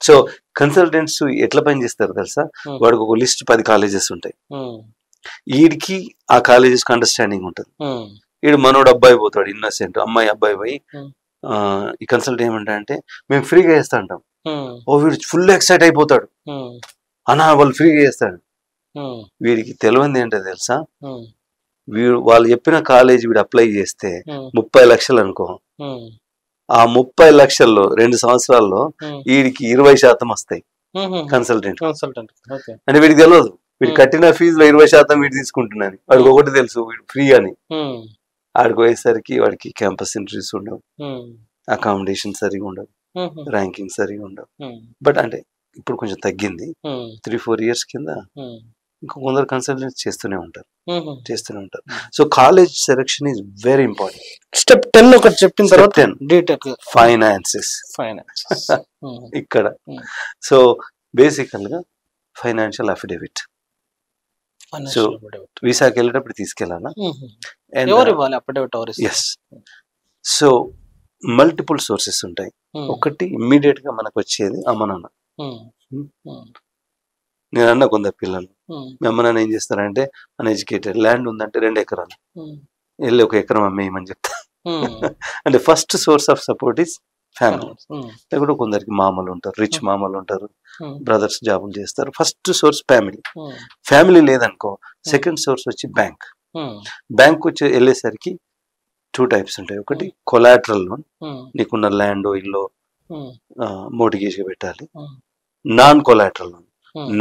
సో కన్సల్టెంట్స్ ఎట్లా పనిచేస్తారు తెలుసా? వాడికి ఒక లిస్ట్ 10 కాలేజెస్ ఉంటాయి. వీడికి ఆ కాలేజెస్ కి అండర్స్టాండింగ్ ఉంటుంది. వీడు మనోడు అబ్బాయి పోతాడు, ఇన్నోసెంట్ అమ్మాయి అబ్బాయి పోయి ఈ కన్సల్ట్ ఏమంటే మేము ఫ్రీగా చేస్తా అంటాం. ఓ వీడు ఫుల్ ఎక్సైట్ అయిపోతాడు, అన్నా వాళ్ళు ఫ్రీగా చేస్తాడు. వీడికి తెలియంది ఏంటో తెలుసా? వాళ్ళు చెప్పిన కాలేజ్ వీడు అప్లై చేస్తే 30 లక్షలు అనుకో, ఆ 30 లక్షల్లో 2 సంవత్సరాల్లో వీడికి 20% వస్తాయి కన్సల్టెంట్. అంటే వీడికి తెలియదు, వీడు కట్టిన ఫీజులో 20% వీడు తీసుకుంటున్నాను. వాడికి ఒకటి తెలుసు, వీడు ఫ్రీ అని. ఆడికి పోయేసరికి వాడికి క్యాంపస్ ఇంటర్వ్యూస్ ఉండవు, అకామిడేషన్ సరిగా ఉండవు, ర్యాంకింగ్ సరిగా ఉండవు. బట్ అంటే ఇప్పుడు కొంచెం తగ్గింది. 3-4 years కింద ఇంకా కొందరు కన్సల్టెంట్స్ చేస్తూనే ఉంటారు. So college selection is very important. Step 10 ఒకటి చెప్పిన తర్వాత డీటెక్ ఫైనాన్సెస్ ఇక్కడ. సో బేసికల్ గా ఫైనాన్షియల్ అఫిడవిట్. సో వీసాకి వెళ్ళేటప్పుడు తీసుకెళ్ళాలా? ఎస్. సో మల్టిపుల్ సోర్సెస్ ఉంటాయి. ఒకటి ఇమ్మీడియట్ గా మనకు వచ్చేది అమ్మ నాన్న. నేను అన్న కొందరు పిల్లలు, మీ అమ్మ నాన్న ఏం చేస్తారంటే అన్ఎడ్యుకేటెడ్, ల్యాండ్ ఉందంటే 2 ఎకరాలు వెళ్ళి 1 ఎకరం అమ్మేయమని చెప్తా. అంటే first source of support is family. లేకుంటే కొందరికి మామలు ఉంటారు, రిచ్ మామలు ఉంటారు, బ్రదర్స్ జాబులు చేస్తారు. First source family. ఫ్యామిలీ లేదనుకో, సెకండ్ సోర్స్ వచ్చి బ్యాంక్. బ్యాంక్ వచ్చి వెళ్ళేసరికి 2 types ఉంటాయి. ఒకటి కొలాటరల్ లోన్, నీకున్న ల్యాండ్ ఇల్లు మోటిగేజ్ గా పెట్టాలి. Non collateral loan.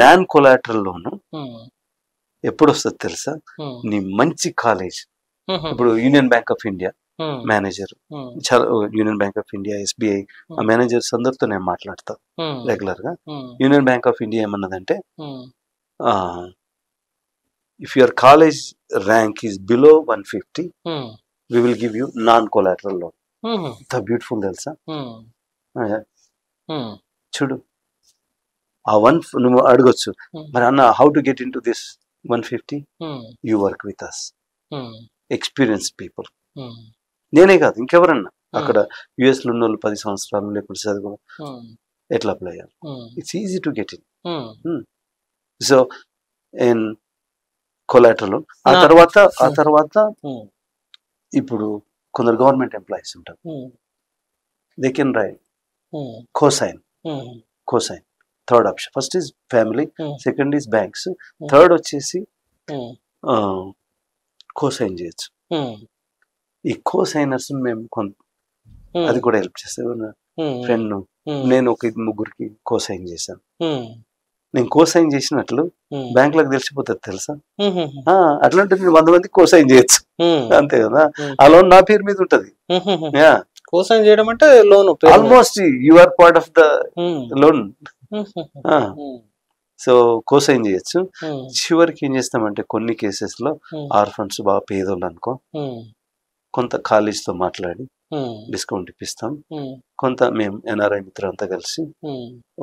Non collateral loan ఎప్పుడు వస్తుంది తెలుసా? నీ మంచి కాలేజ్. ఇప్పుడు Union Bank of India manager, చాలా Union Bank of India, SBI, ఆ మేనేజర్స్ అందరితో నేను మాట్లాడతా రెగ్యులర్ గా. యూనియన్ బ్యాంక్ ఆఫ్ ఇండియా ఏమన్నదంటే, if your college rank is below 150, we will give you non-collateral loan. ఎంత బ్యూటిఫుల్ తెలుసా? చూడు, ఆ నువ్వు అడగొచ్చు, మరి అన్న how to get in to this 150? You work with us, experience people. నేనే కాదు, ఇంకెవరన్నా అక్కడ యుఎస్ లో ఉన్న వాళ్ళు 10 సంవత్సరాలు లేకపోతే చదువు ఎట్లా అప్లై అయ్యారు. It's easy to get in. So in collateral. ఆ తర్వాత ఇప్పుడు కొందరు గవర్నమెంట్ ఎంప్లాయీస్ ఉంటారు, they can write cosine. Third option. First is family, second is banks, third వచ్చేసి కోసైన్ చేయొచ్చు. ఈ కోసైనర్స్ మేము అది కూడా హెల్ప్ చేస్తాను. ఫ్రెండ్ నేను 1-3 కోసైన్ చేశాను. నేను కోసైన్ చేసినట్లు బ్యాంక్ లకు తెలిసిపోతుంది తెలుసా? అట్లాంటి నేను 100 మందికి కోసైన్ చేయొచ్చు, అంతే కదా. ఆ లోన్ నా పేరు మీద ఉంటది. కోసైన్ చేయడం అంటే loan almost you are part of the loan. So cosign చేయొచ్చు. చివరికి ఏం చేస్తామంటే కొన్ని కేసెస్ లో ఆర్ఫన్స్ బాగా పేదోళ్ళు అనుకో, కొంత కాలేజ్ తో మాట్లాడి డిస్కౌంట్ ఇప్పిస్తాం. కొంత మేము ఎన్ఆర్ఐ మిత్రులు అంతా కలిసి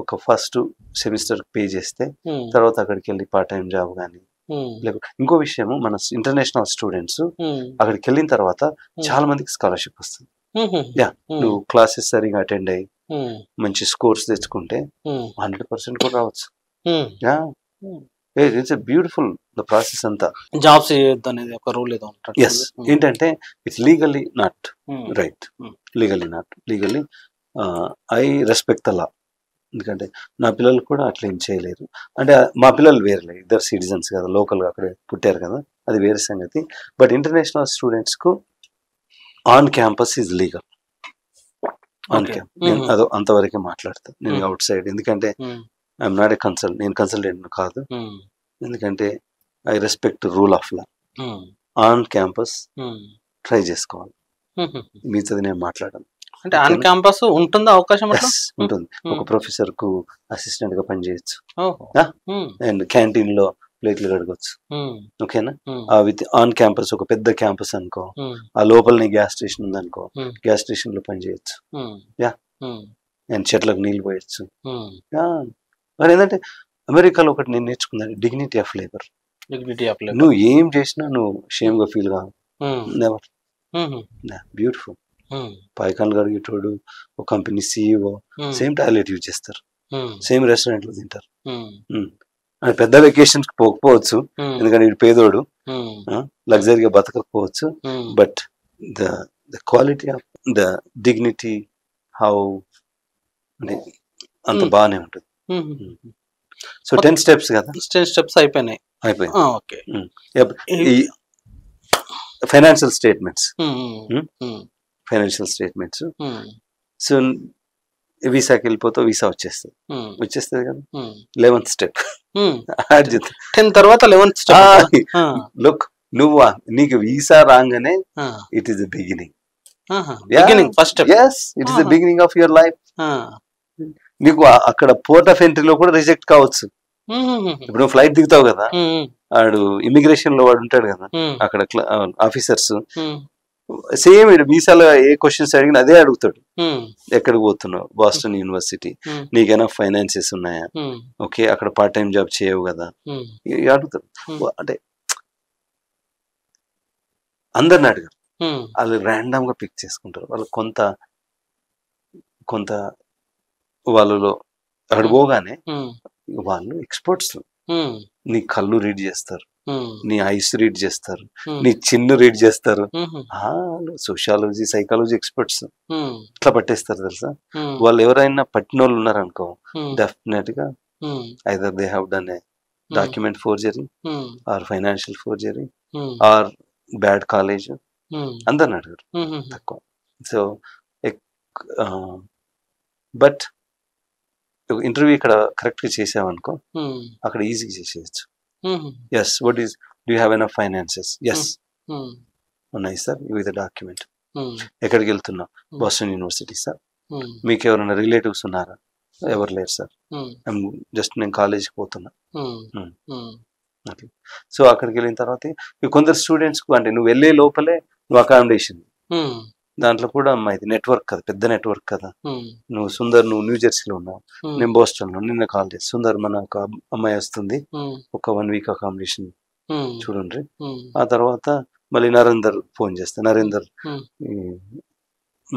ఒక ఫస్ట్ సెమిస్టర్ పే చేస్తే తర్వాత అక్కడికి వెళ్ళి పార్ట్ టైం జాబ్ కానీ, లేకపోతే ఇంకో విషయము, మన ఇంటర్నేషనల్ స్టూడెంట్స్ అక్కడికి వెళ్ళిన తర్వాత చాలా మందికి స్కాలర్షిప్ వస్తుంది. నువ్వు క్లాసెస్ సరిగా అటెండ్ అయ్యి మంచి స్కోర్స్ తెచ్చుకుంటే 100% కూడా రావచ్చు. ఇట్స్ బ్యూటిఫుల్ ద ప్రాసెస్ అంతా. జాబ్స్ చేయొద్దు అనేది ఒక రూల్ ఏదో ఉంటుంది. ఎస్, ఏంటంటే it's legally not right. Legally I respect the law. ఎందుకంటే నా పిల్లలు కూడా అట్లా ఏం చేయలేరు. అంటే మా పిల్లలు వేరే, ఇద్దరు సిటిజన్స్ కదా, లోకల్గా అక్కడే పుట్టారు కదా, అది వేరే సంగతి. బట్ ఇంటర్నేషనల్ స్టూడెంట్స్ కు on campus is legal. On campus నేను అదో అంతవరకే మాట్లాడతాను. నేను అవుట్ సైడ్, ఎందుకంటే ఐఎమ్ నాట్ ఏ నేను కన్సల్టెంట్ కాదు. ఎందుకంటే I respect rule of law. On campus try చేసుకోవాలి, మిగతాది నేను మాట్లాడను. అంటే ఆన్ క్యాంపస్ ఉంటుందా అవకాశం? ఉంటుంది. ఒక ప్రొఫెసర్ కు అసిస్టెంట్ గా పనిచేయచ్చు, అండ్ క్యాంటీన్ లో ప్లేట్లు కడగొచ్చు. ఓకేనా? విత్ ఆన్ క్యాంపస్ ఒక పెద్ద క్యాంపస్ అనుకో, ఆ లోపలనే గ్యాస్ స్టేషన్ ఉందనుకో, గ్యాస్ స్టేషన్ లో పనిచేయచ్చు. అండ్ చెట్లకు నీళ్ళు పోయొచ్చు. మరి ఏంటంటే అమెరికాలో ఒకటి నేను నేర్చుకున్నాను, డిగ్నిటీ ఆఫ్ లేబర్. నువ్వు ఏం చేసినా నువ్వు షేమ్ గా ఫీల్ కావు. నెవర్. బ్యూటిఫుల్. పైకాన్లు కడిగేటోడు, ఒక company CEO same toilet use చేస్తారు, సేమ్ రెస్టారెంట్ లో తింటారు. పెద్ద వెకేషన్ కి పోకపోవచ్చు, ఎందుకంటే వీడు పేదోడు, లగ్జరీగా బతకకపోవచ్చు. But the quality of the dignity, how అంత బాగానే ఉంటుంది. సో 10 steps కదా, 10 steps అయిపోయినాయి. అయిపోయింది. ఓకే. ఫైనాన్షియల్ స్టేట్మెంట్స్, సో వీసాకి వెళ్ళిపోతావు, వీసా వచ్చేస్తుంది కదా. 11th స్టెప్ 10 తర్వాత 11th స్టెప్. లుక్, నువ్వు నీకు వీసా రాగానే it is the beginning, first step. It is the beginning of your life. నీకు అక్కడ పోర్ట్ ఆఫ్ ఎంట్రీలో కూడా రిజెక్ట్ కావచ్చు. ఇప్పుడు నువ్వు ఫ్లైట్ దిగుతావు కదా, వాడు ఇమిగ్రేషన్ లో వాడు ఉంటాడు కదా అక్కడ ఆఫీసర్స్, సేమ్ వీసాలో ఏ క్వశ్చన్స్ అడిగినా అదే అడుగుతాడు. ఎక్కడికి పోతున్నావు? Boston university. నీకైనా ఫైనాన్సెస్ ఉన్నాయా? ఓకే, అక్కడ పార్ట్ టైం జాబ్ చేయవు కదా, అడుగుతాడు. అంటే అందరిని అడగరు, వాళ్ళు ర్యాండమ్ గా పిక్ చేసుకుంటారు. వాళ్ళు కొంత వాళ్ళలో అడుగోగానే వాళ్ళు ఎక్స్పర్ట్స్. నీ కళ్ళు రీడ్ చేస్తారు, నీ ఐస్ రీడ్ చేస్తారు, నీ చిన్ను రీడ్ చేస్తారు. సోషాలజీ, సైకాలజీ ఎక్స్పర్ట్స్ ఇట్లా పట్టేస్తారు తెలుసా. వాళ్ళు ఎవరైనా పట్టిన వాళ్ళు ఉన్నారనుకో, డెఫినెట్ గా either they have done a document forgery or financial forgery or bad college. అందరిని అడగరు, తక్కువ. సో బట్ ఇంటర్వ్యూ ఇక్కడ కరెక్ట్ గా చేసావనుకో, అక్కడ ఈజీగా చేసేయచ్చు. Yes, what is, do you have enough finances? Yes, ఉన్నాయి సార్, విత్ డాక్యుమెంట్. ఎక్కడికి వెళ్తున్నావు? Boston university sir. మీకు ఎవరైనా రిలేటివ్స్ ఉన్నారా? ఎవరు లేరు సార్, జస్ట్ నేను కాలేజీకి పోతున్నా. అట్లా. సో అక్కడికి వెళ్ళిన తర్వాత కొందరు స్టూడెంట్స్ కు, అంటే నువ్వు వెళ్ళే లోపలే నువ్వు అకామిడేషన్, దాంట్లో కూడా ఇది నెట్వర్క్ కదా, పెద్ద నెట్వర్క్ కదా. నువ్వు సుందర్, నువ్వు న్యూ జెర్సీలో ఉన్నావు, నేను బోస్టన్ లో, నిన్న కాల్ చేసి సుందర్ మన ఒక అమ్మాయి వస్తుంది, ఒక 1 week అకామిడేషన్ చూడండి. ఆ తర్వాత మళ్ళీ నరేందర్ ఫోన్ చేస్తా, నరేందర్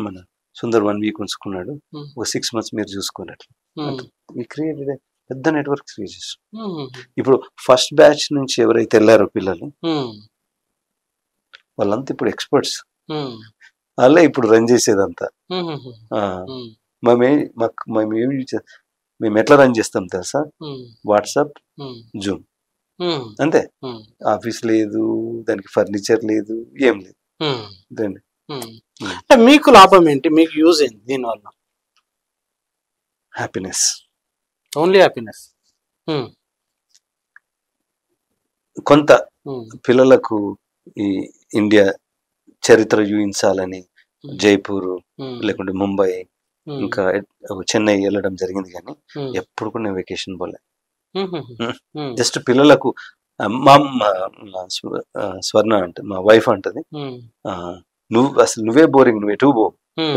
మన సుందర్ 1 week ఉంచుకున్నాడు, ఒక 6 months మీరు చూసుకోనట్లు. క్రియేటెడ్ పెద్ద నెట్వర్క్ క్రియేట్ చేస్తాం. ఇప్పుడు ఫస్ట్ బ్యాచ్ నుంచి ఎవరైతే వెళ్ళారో పిల్లలు, వాళ్ళంతా ఇప్పుడు ఎక్స్పర్ట్స్. అలా ఇప్పుడు రన్ చేసేదంతా మేము ఎట్లా రన్ చేస్తాం తెలుసా? వాట్సాప్, జూమ్, అంతే. ఆఫీస్ లేదు, దానికి ఫర్నిచర్ లేదు, ఏం లేదు. మీకు లాభం ఏంటి? మీకు యూజ్ ఏంటి దీనివల్ల? Happiness, only happiness. కొంత పిల్లలకు ఈ ఇండియా చరిత్ర చూపించాలని జైపూర్ లేకుంటే ముంబై ఇంకా చెన్నై వెళ్ళడం జరిగింది, కానీ ఎప్పుడు కూడా నేను వెకేషన్ పోలే. జస్ట్ పిల్లలకు మా స్వర్ణ అంటే మా వైఫ్ అంటది, నువ్వే బోరింగ్, నువ్వు ఎటు పో,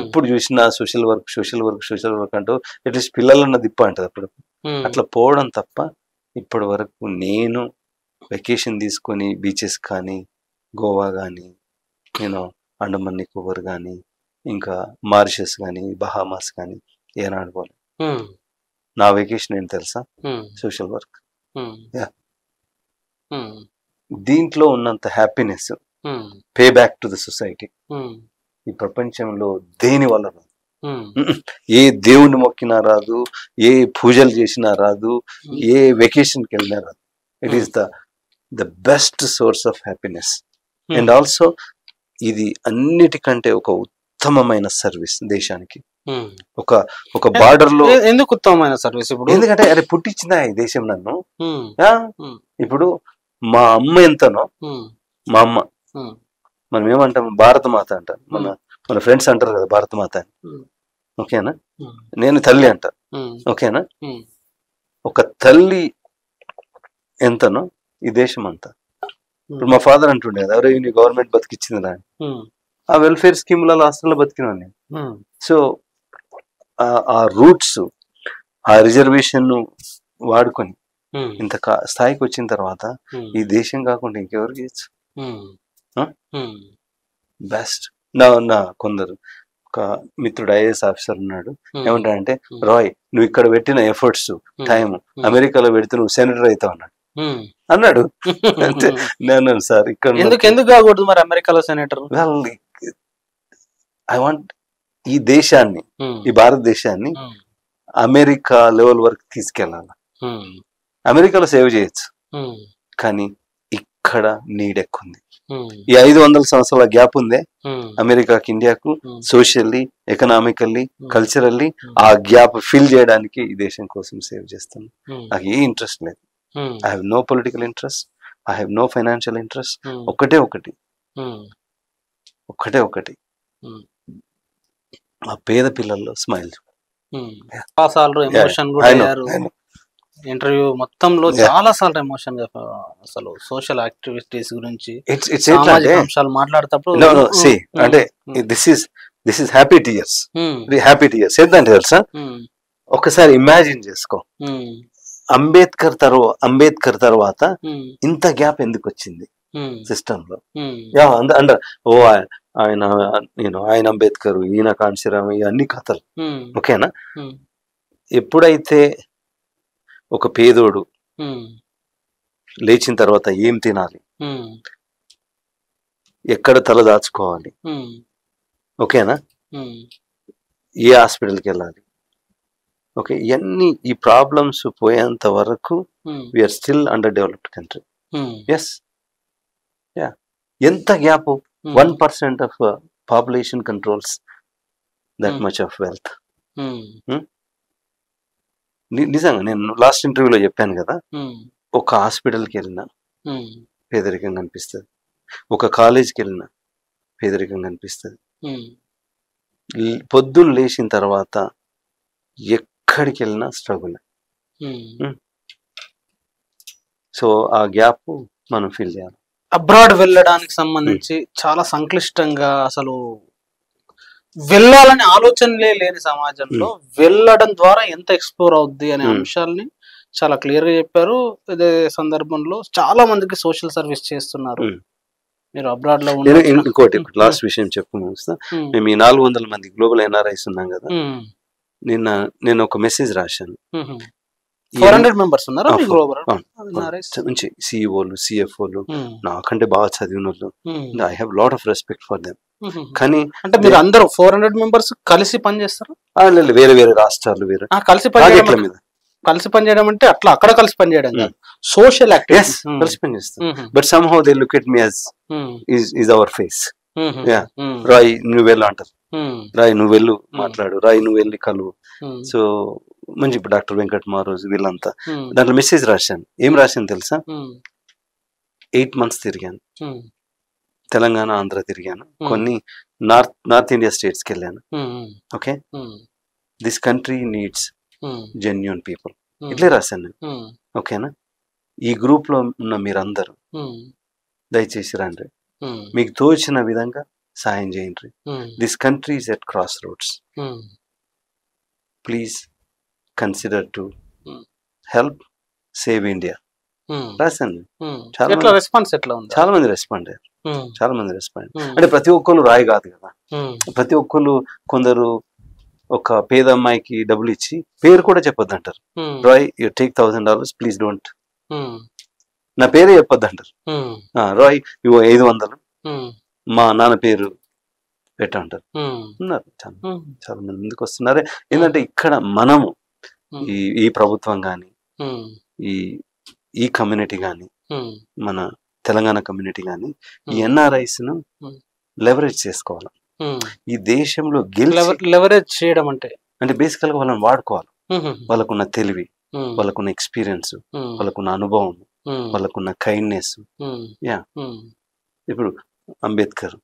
ఎప్పుడు చూసినా సోషల్ వర్క్ అంటూ అట్లీస్ట్ పిల్లలన్న దిప్ప అంటది అప్పుడు. అట్లా పోవడం తప్ప ఇప్పటి వరకు నేను వెకేషన్ తీసుకొని బీచెస్ కానీ, గోవా కానీ, నేను అండమాన్ నికోబార్ కానీ, ఇంకా మారిషస్ కానీ, బహామాస్ కానీ ఏనాడు పోలే. నా వెకేషన్ ఏంటి తెలుసా? Social work. దీంట్లో ఉన్నంత happiness pay back to the society ఈ ప్రపంచంలో దేని వల్ల రాదు. ఏ దేవుని మొక్కినా రాదు, ఏ పూజలు చేసినా రాదు, ఏ వెకేషన్కి వెళ్ళినా రాదు. It is the best source of happiness. And also ఇది అన్నిటికంటే ఒక ఉత్తమమైన సర్వీస్ దేశానికి. ఒక బార్డర్ లో ఎందుకు ఉత్తమమైన సర్వీస్? ఇప్పుడు ఎందుకంటే అరే పుట్టించిందా ఈ దేశం నన్ను. ఇప్పుడు మా అమ్మ ఎంతనో, మా అమ్మ, మనం ఏమంటాం భారతమాత అంటారు, మన ఫ్రెండ్స్ అంటారు కదా భారతమాత అని. ఓకేనా? నేను తల్లి అంట. ఓకేనా? ఒక తల్లి ఎంతనో ఈ దేశం అంతా. ఇప్పుడు మా ఫాదర్ అంటుండే కదా, ఎవరో నీ గవర్నమెంట్ బతికిచ్చింది రా, ఆ వెల్ఫేర్ స్కీమ్లలో హాస్టల్లో బతికినా నేను. సో ఆ రూట్స్, ఆ రిజర్వేషన్ వాడుకొని ఇంత స్థాయికి వచ్చిన తర్వాత ఈ దేశం కాకుండా ఇంకెవరు చేయొచ్చు? బెస్ట్. నా కొందరు, ఒక మిత్రుడు ఐఏఎస్ ఆఫీసర్ ఉన్నాడు, ఏమంటాడంటే, రాయ్ నువ్వు ఇక్కడ పెట్టిన ఎఫర్ట్స్ టైం అమెరికాలో పెడితే నువ్వు సెనేటర్ అవుతావు అన్నాడు. అంటే నేను సార్ ఇక్కడ ఎందుకు కాకూడదు మరి అమెరికాలో సెనేటర్? ఐ వాంట్ ఈ దేశాన్ని, ఈ భారతదేశాన్ని అమెరికా లెవెల్ వరకు తీసుకెళ్ళాలి. అమెరికాలో సేవ్ చేయొచ్చు, కానీ ఇక్కడ నీడ్ ఎక్కువ ఉంది. ఈ 500 సంవత్సరాల గ్యాప్ ఉందే అమెరికాకి ఇండియాకు, సోషల్లీ, ఎకనామికల్లీ, కల్చరల్లీ, ఆ గ్యాప్ ఫిల్ చేయడానికి ఈ దేశం కోసం సేవ్ చేస్తాను. నాకు ఏ ఇంట్రెస్ట్ లేదు. I have no political interest, I have no financial interest. ఒకటే ఒకటి ఆ పేద పిల్లల్లో స్మైల్. ఇంటర్వ్యూ మొత్తంలో చాలా సార్లు ఎమోషన్ గా అసలు సోషల్ యాక్టివిటీస్ గురించి అంశాలు మాట్లాడేటప్పుడు అంటే దిస్ ఇస్ హ్యాపీ టీయర్స్. ఏంటంటే తెలుసా, ఒకసారి ఇమాజిన్ చేసుకో, అంబేద్కర్ తర్వాత ఇంత గ్యాప్ ఎందుకు వచ్చింది సిస్టమ్ లో? అండర్ ఆయన అంబేద్కర్, ఈయన కాంశీరామ్, ఇవన్నీ కథలు ఓకేనా. ఎప్పుడైతే ఒక పేదోడు లేచిన తర్వాత ఏం తినాలి, ఎక్కడ తల దాచుకోవాలి, ఓకేనా, ఏ హాస్పిటల్కి వెళ్ళాలి, ఓకే, ఇవన్నీ ఈ ప్రాబ్లమ్స్ పోయేంత వరకు we are still under developed country. Yes, yeah. ఎంత gap? 1% of population controls that much of wealth. నిజంగా నేను లాస్ట్ ఇంటర్వ్యూలో చెప్పాను కదా, ఒక హాస్పిటల్కి వెళ్ళినా పేదరికం కనిపిస్తుంది, ఒక కాలేజ్కి వెళ్ళినా పేదరికం కనిపిస్తుంది. పొద్దున్న లేచిన తర్వాత ఎక్కడికి వెళ్ళినా స్ట్రగుల్. సో ఆ గ్యాప్ మనం ఫిల్ చేయాలి. అబ్రాడ్ వెళ్ళడానికి సంబంధించి చాలా సంక్లిష్టంగా, అసలు వెళ్ళాలని ఆలోచనలే లేని సమాజంలో వెళ్ళడం ద్వారా ఎంత ఎక్స్ప్లోర్ అవుద్ది అనే అంశాలని చాలా క్లియర్ గా చెప్పారు. ఇదే సందర్భంలో చాలా మందికి సోషల్ సర్వీస్ చేస్తున్నారు మీరు అబ్రాడ్ లో. ఇంకోటి లాస్ట్ విషయం చెప్పు ముగిస్తా. మేము ఈ 400 మంది గ్లోబల్ ఎన్ఆర్ఐస్ ఉన్నాం కదా, నేను ఒక మెసేజ్ రాశాను. 400 మెంబర్స్ ఉన్నారా మీ గ్లోబల్? మంచి సిఇఓలు, సిఎఫ్ఓలు, నాకంటే బాగా చదివిన వాళ్ళు. I have lot of respect for them. కానీ అంటే మీరు అందరూ 400 మెంబర్స్ కలిసి పనిచేస్తారు? వేరే వేరే రాష్ట్రాలు, వేరే కలిసి పనిచేయడం అంటే అట్లా అక్కడ కలిసి పనిచేయడం కాదు, సోషల్ యాక్టివిటీస్ కలిసి పనిచేస్తాం. But somehow they look at me as is our face. రాయ్ నువ్వు వెళ్ళు అంటారు, రాయ్ నువ్వు వెళ్ళు మాట్లాడు, రాయ్ నువ్వు వెళ్ళి కలువు. సో మంచి ఇప్పుడు డాక్టర్ వెంకట్ మారోజు వీళ్ళంతా. దాంట్లో మెసేజ్ రాశాను. ఏం రాశాను తెలుసా? 8 months తిరిగాను, తెలంగాణ, ఆంధ్ర తిరిగాను, కొన్ని నార్త్ ఇండియా స్టేట్స్ కి వెళ్ళాను. Okay, this country needs genuine people, ఇట్లే రాశాను నేను. ఓకేనా, ఈ గ్రూప్ లో ఉన్న మీరందరూ దయచేసి రండి, మీకు తోచిన విధంగా సాయం చేయండి. This country is at cross roads, please consider to help save India రాశాను. చాలా మంది రెస్పాండ్ అయ్యారు. అంటే ప్రతి ఒక్కరు రాయి కాదు కదా, ప్రతి ఒక్కరు కొందరు ఒక పేద అమ్మాయికి డబ్బులు ఇచ్చి పేరు కూడా చెప్పొద్దు అంటారు. రాయ్ యూ టేక్ $1000, ప్లీజ్ డోంట్, నా పేరే చెప్పొద్దు అంటారు. రాయ్ ఇవో 500 మా నాన్న పేరు పెట్టంటారు. ఉన్నారు చాలా మంది ముందుకు వస్తున్నారు. ఏంటంటే ఇక్కడ మనము ఈ ప్రభుత్వం కానీ, ఈ కమ్యూనిటీ కానీ, మన తెలంగాణ కమ్యూనిటీ కానీ ఈ ఎన్ఆర్ఐస్ ను లెవరేజ్ చేసుకోవాలి. ఈ దేశంలో లెవరేజ్ చేయడం అంటే బేసికల్ గా వాళ్ళని వాడుకోవాలి. వాళ్ళకున్న తెలివి, వాళ్ళకున్న ఎక్స్పీరియన్స్, వాళ్ళకున్న అనుభవం, వాళ్ళకున్న కైండ్నెస్. యా, ఇప్పుడు అంబేద్కర్,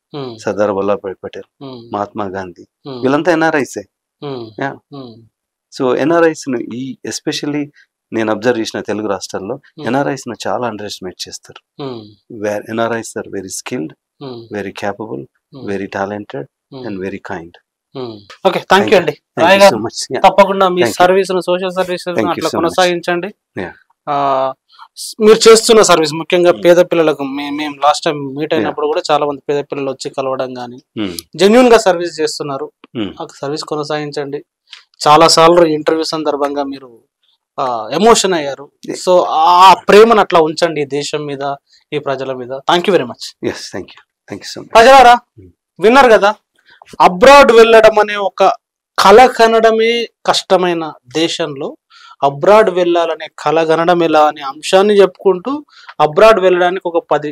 సర్దార్ వల్లభాయ్ పటేల్, మహాత్మా గాంధీ వీళ్ళంతా ఎన్ఆర్ఐసే. సో ఎన్ఆర్ఐస్ ను ఎస్పెషల్లీ నేను అబ్జర్వ్ చేసిన తెలుగు రాష్ట్రాల్లో ఎన్ఆర్ఐస్ ను చాలా అండర్ ఎస్టిమేట్ చేస్తారు. NRIs are very skilled, very capable, very talented and very kind. Okay, thank you అండి. తప్పకుండా మీ సర్వీస్, సోషల్ సర్వీస్ అట్లా కొనసాగించండి. మీరు చేస్తున్న సర్వీస్ ముఖ్యంగా పేద పిల్లలకు, మేము లాస్ట్ టైం మీట్ అయినప్పుడు కూడా చాలా మంది పేద పిల్లలు వచ్చి కలవడం కానీ జెన్యూన్ గా సర్వీస్ చేస్తున్నారు. ఆ సర్వీస్ కొనసాగించండి. చాలా సార్లు ఇంటర్వ్యూ సందర్భంగా మీరు ఎమోషన్ అయ్యారు. సో ఆ ప్రేమను అట్లా ఉంచండి ఈ దేశం మీద, ఈ ప్రజల మీద. Thank you very much. ప్రజలారా, విన్నారు కదా, అబ్రాడ్ వెళ్ళడం అనే ఒక కళ కనడమే కష్టమైన దేశంలో అబ్రాడ్ వెళ్ళాలనే కల గనడం ఎలా అనే అంశాన్ని చెప్పుకుంటూ అబ్రాడ్ వెళ్ళడానికి ఒక 10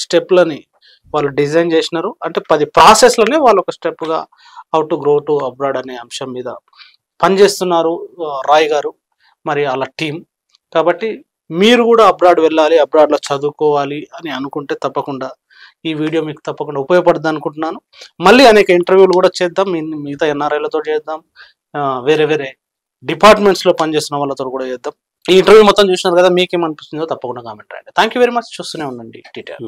స్టెప్లని వాళ్ళు డిజైన్ చేసినారు. అంటే 10 ప్రాసెస్లోనే వాళ్ళు ఒక స్టెప్గా how to grow to abroad అనే అంశం మీద పనిచేస్తున్నారు రాయ్ గారు మరి వాళ్ళ టీం. కాబట్టి మీరు కూడా అబ్రాడ్ వెళ్ళాలి, అబ్రాడ్లో చదువుకోవాలి అని అనుకుంటే తప్పకుండా ఈ వీడియో మీకు తప్పకుండా ఉపయోగపడుతుంది అనుకుంటున్నాను. మళ్ళీ అనేక ఇంటర్వ్యూలు కూడా చేద్దాం, మిగతా ఎన్ఆర్ఐలతో చేద్దాం, వేరే వేరే డిపార్ట్మెంట్స్లో పనిచేస్తున్న వాళ్ళతో కూడా చేద్దాం. ఈ ఇంటర్వ్యూ మొత్తం చూసినారు కదా, మీకేమనిపిస్తుందో తప్పకుండా కామెంట్ రాయండి. Thank you very much. చూస్తూనే ఉండండి టీటీఆర్.